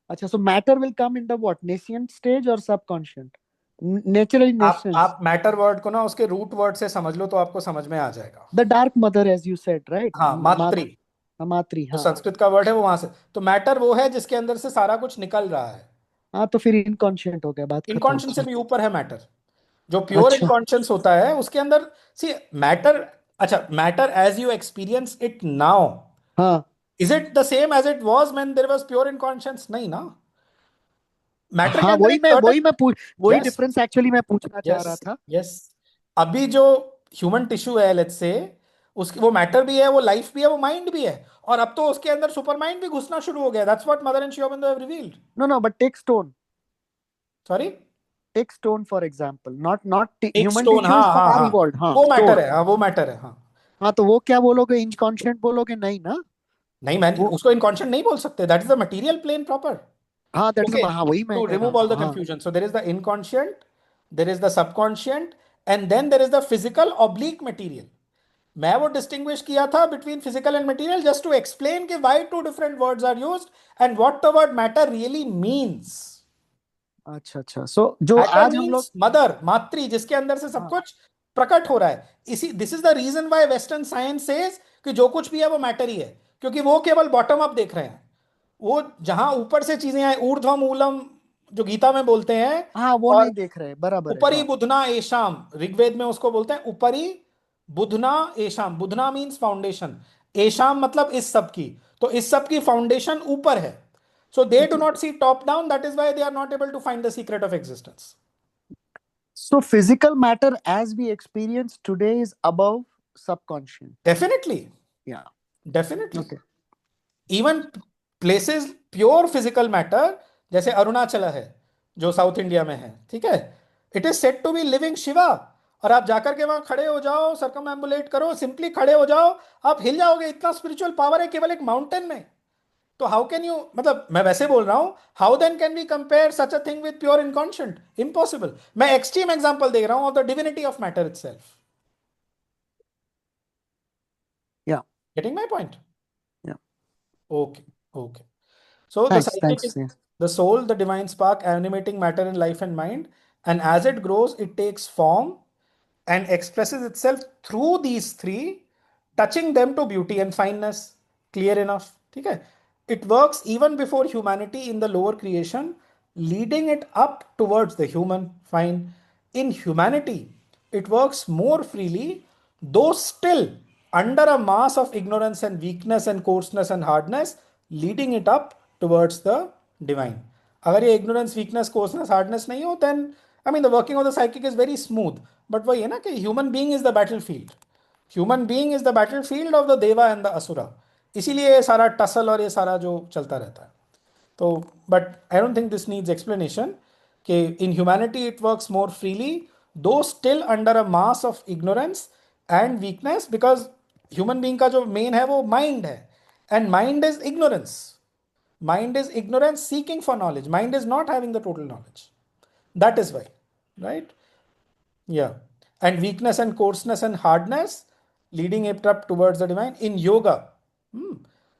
[SPEAKER 2] अच्छा, so matter will come in the what? Nascent stage or subconscient? Naturally nascent.
[SPEAKER 1] आप matter word को ना उसके root word से समझ लो तो आपको समझ में आ जाएगा.
[SPEAKER 2] The dark mother, as you said, right?
[SPEAKER 1] हाँ, मातृ.
[SPEAKER 2] मातृ,
[SPEAKER 1] तो
[SPEAKER 2] हाँ.
[SPEAKER 1] संस्कृत का वर्ड है वो वहां से. तो मैटर वो है जिसके अंदर से सारा कुछ निकल रहा है.
[SPEAKER 2] हाँ, तो फिर इनकॉन्शियंट हो गया, बात खत्म.
[SPEAKER 1] इनकॉन्शियंस से भी ऊपर है मैटर. जो प्योर
[SPEAKER 2] अच्छा.
[SPEAKER 1] इनकॉन्शियंस होता है उसके अंदर सी मैटर. अच्छा, matter as you experience it now,
[SPEAKER 2] हाँ.
[SPEAKER 1] Is it the same as it was when there was pure inconscience? नहीं ना. मैटर के
[SPEAKER 2] हाँ,
[SPEAKER 1] अंदर एक certain-
[SPEAKER 2] वही
[SPEAKER 1] Yes.
[SPEAKER 2] डिफरेंस एक्चुअली मैं पूछना चाह रहा
[SPEAKER 1] यस,
[SPEAKER 2] था.
[SPEAKER 1] यस. अभी जो ह्यूमन टिश्यू है लेट्स से, उसकी वो मैटर भी है, वो लाइफ भी है, वो माइंड भी है. और अब तो उसके अंदर सुपर माइंड भी घुसना शुरू हो गया. That's what mother and Shri Aurobindo have revealed.
[SPEAKER 2] No, but take stone.
[SPEAKER 1] Sorry,
[SPEAKER 2] Take stone for example. Not
[SPEAKER 1] एक
[SPEAKER 2] human
[SPEAKER 1] स्टोन.
[SPEAKER 2] tissues
[SPEAKER 1] हाँ, हाँ,
[SPEAKER 2] are
[SPEAKER 1] हाँ.
[SPEAKER 2] evolved. हाँ,
[SPEAKER 1] वो मैटर
[SPEAKER 2] stone.
[SPEAKER 1] है. हाँ, वो मैटर है. हाँ.
[SPEAKER 2] हाँ, तो वो क्या बोलोगे? इनकॉन्शियंट बोलोगे? नहीं ना.
[SPEAKER 1] नहीं, मैं
[SPEAKER 2] वो
[SPEAKER 1] उसको इनकॉन्शियंट नहीं बोल सकते. That is the material plane proper.
[SPEAKER 2] हाँ, दैट्स
[SPEAKER 1] Okay,
[SPEAKER 2] हाँ, वही मैं
[SPEAKER 1] to
[SPEAKER 2] कह रहा
[SPEAKER 1] remove all
[SPEAKER 2] हूँ.
[SPEAKER 1] the
[SPEAKER 2] हाँ.
[SPEAKER 1] confusion. So there is the inconscient, there is the subconscient, and then there is the physical oblique material. मैं वो distinguish किया था between physical and material just to explain कि why two different words are used and what the word matter really means.
[SPEAKER 2] अच्छा. So जो
[SPEAKER 1] Matter
[SPEAKER 2] आज हम लोग
[SPEAKER 1] means mother, मातृ, जिसके अंदर से सब कुछ प्रकट हो रहा है. इसी this is the reason why Western science says कि जो कुछ भी है वो मैटर ही है, क्योंकि वो केवल बॉटम अप देख रहे हैं. वो जहां ऊपर से चीजें आए, ऊर्ध्वम मूलम जो गीता में बोलते हैं,
[SPEAKER 2] हाँ, वो
[SPEAKER 1] और
[SPEAKER 2] नहीं देख रहे, बराबर है.
[SPEAKER 1] उपरी
[SPEAKER 2] हाँ.
[SPEAKER 1] बुधना एशाम, ऋग्वेद में उसको बोलते हैं उपरी बुधना एशाम. बुधना मींस फाउंडेशन, एशाम मतलब इस सब की. तो इस सब की फाउंडेशन ऊपर है. So they do not see top down. That is why they are not able to find the secret of existence.
[SPEAKER 2] So physical matter as we experience today is above subconscious.
[SPEAKER 1] Definitely,
[SPEAKER 2] Yeah.
[SPEAKER 1] Definitely.
[SPEAKER 2] Okay.
[SPEAKER 1] Even places pure physical matter जैसे अरुणाचल है जो south India में है, ठीक है. It is said to be living Shiva. और आप जाकर के वहां खड़े हो जाओ, सर्कमएम्बुलेट करो, सिंपली खड़े हो जाओ, आप हिल जाओगे. इतना स्पिरिचुअल पावर है केवल एक माउंटेन में. तो हाउ कैन यू, मतलब मैं वैसे बोल रहा हूं, how then can we compare such a thing with pure inconscient? Impossible. मैं एक्सट्रीम एग्जांपल दे रहा हूं of the divinity of matter itself.
[SPEAKER 2] Yeah.
[SPEAKER 1] Getting my point?
[SPEAKER 2] Yeah.
[SPEAKER 1] Okay. So the psychic
[SPEAKER 2] Thanks.
[SPEAKER 1] is
[SPEAKER 2] Yeah.
[SPEAKER 1] the soul, the divine spark animating matter in life and mind. And as it grows, it takes form and expresses itself through these three, touching them to beauty and fineness. Clear enough? Okay. It works even before humanity in the lower creation, leading it up towards the human. Fine. In humanity, it works more freely, though still under a mass of ignorance and weakness and coarseness and hardness, leading it up towards the divine. अगर ये ignorance, weakness, coarseness, hardness नहीं हो, then I mean the working of the psychic is very smooth. But वही है ना कि human being is the battlefield. Human being is the battlefield of the deva and the asura. इसीलिए ये सारा tussle और ये सारा जो चलता रहता है. तो but I don't think this needs explanation कि in humanity it works more freely, though still under a mass of ignorance and weakness, because human being का जो main है वो mind है, and mind is ignorance. Mind is ignorance seeking for knowledge. Mind is not having the total knowledge. That is why, right? Yeah. And weakness and coarseness and hardness leading it up towards the divine. In yoga,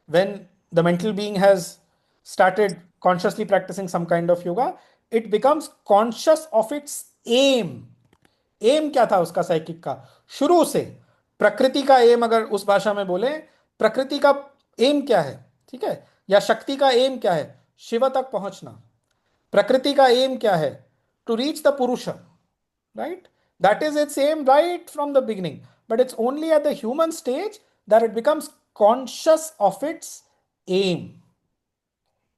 [SPEAKER 1] when the mental being has started consciously practicing some kind of yoga, it becomes conscious of its aim. Aim क्या था उसका psychic का शुरू से? प्रकृति का M, अगर उस भाषा में बोले, प्रकृति का एम क्या है, ठीक है, या शक्ति का एम क्या है? शिव तक पहुंचना। प्रकृति का एम क्या है? टू रीच द पुरुष, right? That is its aim right from the beginning, but it's only at the human stage that it becomes conscious of its aim.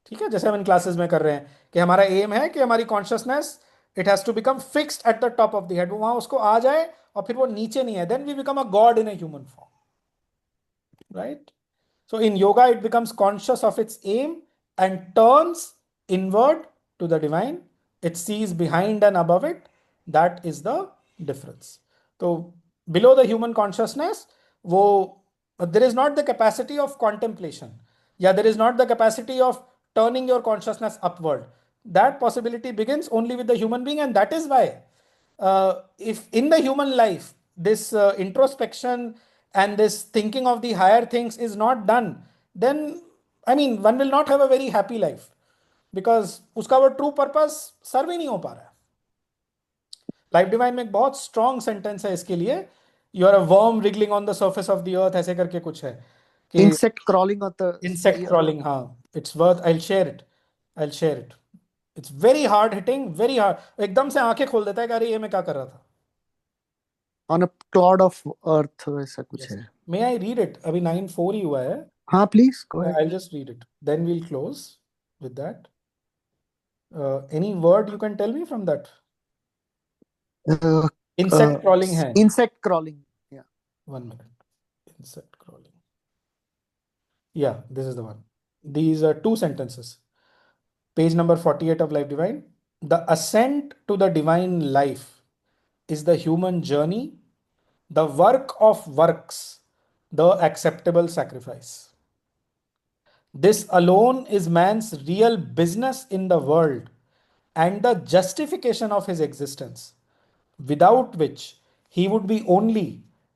[SPEAKER 1] ठीक है, जैसे हम इन क्लासेस में कर रहे हैं कि हमारा एम है कि हमारी consciousness, it has to become fixed at the top of the head, वो वहां उसको आ जाए और फिर वो नीचे नहीं है, then we become a god in a human form, right? So in yoga, it becomes conscious of its aim and turns inward to the divine. It sees behind and above it. That is the difference. So below the human consciousness, there is not the capacity of contemplation. Yeah, there is not the capacity of turning your consciousness upward. That possibility begins only with the human being, and that is why if in the human life this introspection and this thinking of the higher things is not done, then I mean one will not have a very happy life, because उसका वो true purpose सर्व ही नहीं हो पा रहा है। Life divine में एक बहुत स्ट्रॉन्ग सेंटेंस है इसके लिए, you are a worm wriggling on the surface of the earth, ऐसे करके कुछ है कि
[SPEAKER 2] insect crawling on the
[SPEAKER 1] insect crawling, हाँ, it's worth, I will share it. It's very hard hitting, very hard, एकदम से आंखें खोल देता है कि अरे ये मैं क्या कर रहा था।
[SPEAKER 2] on a clod of earth, ऐसा कुछ है।
[SPEAKER 1] मे आई रीड इट? अभी 9:04 ही हुआ है।
[SPEAKER 2] हाँ please go
[SPEAKER 1] I'll just read it. Then we'll close with that. Any word you can tell me from that?
[SPEAKER 2] Ahead.
[SPEAKER 1] Insect crawling है।
[SPEAKER 2] insect crawling, yeah.
[SPEAKER 1] 1 minute. Insect crawling. Yeah, this is the one. These are 2 sentences. Page number 48 of Life Divine. The ascent to the divine life is the human journey, the work of works, the acceptable sacrifice. This alone is man's real business in the world and the justification of his existence, without which he would be only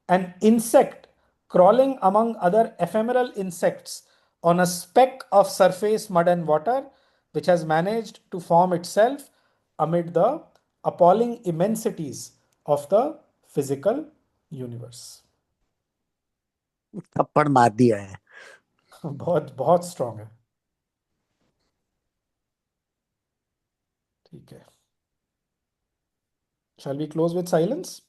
[SPEAKER 1] an insect crawling among other ephemeral insects on a speck of surface mud and water, which has managed to form itself amid the appalling immensities of the physical universe.
[SPEAKER 2] थप्पड़ मार दिया है।
[SPEAKER 1] बहुत बहुत strong है। ठीक है, shall we close with silence?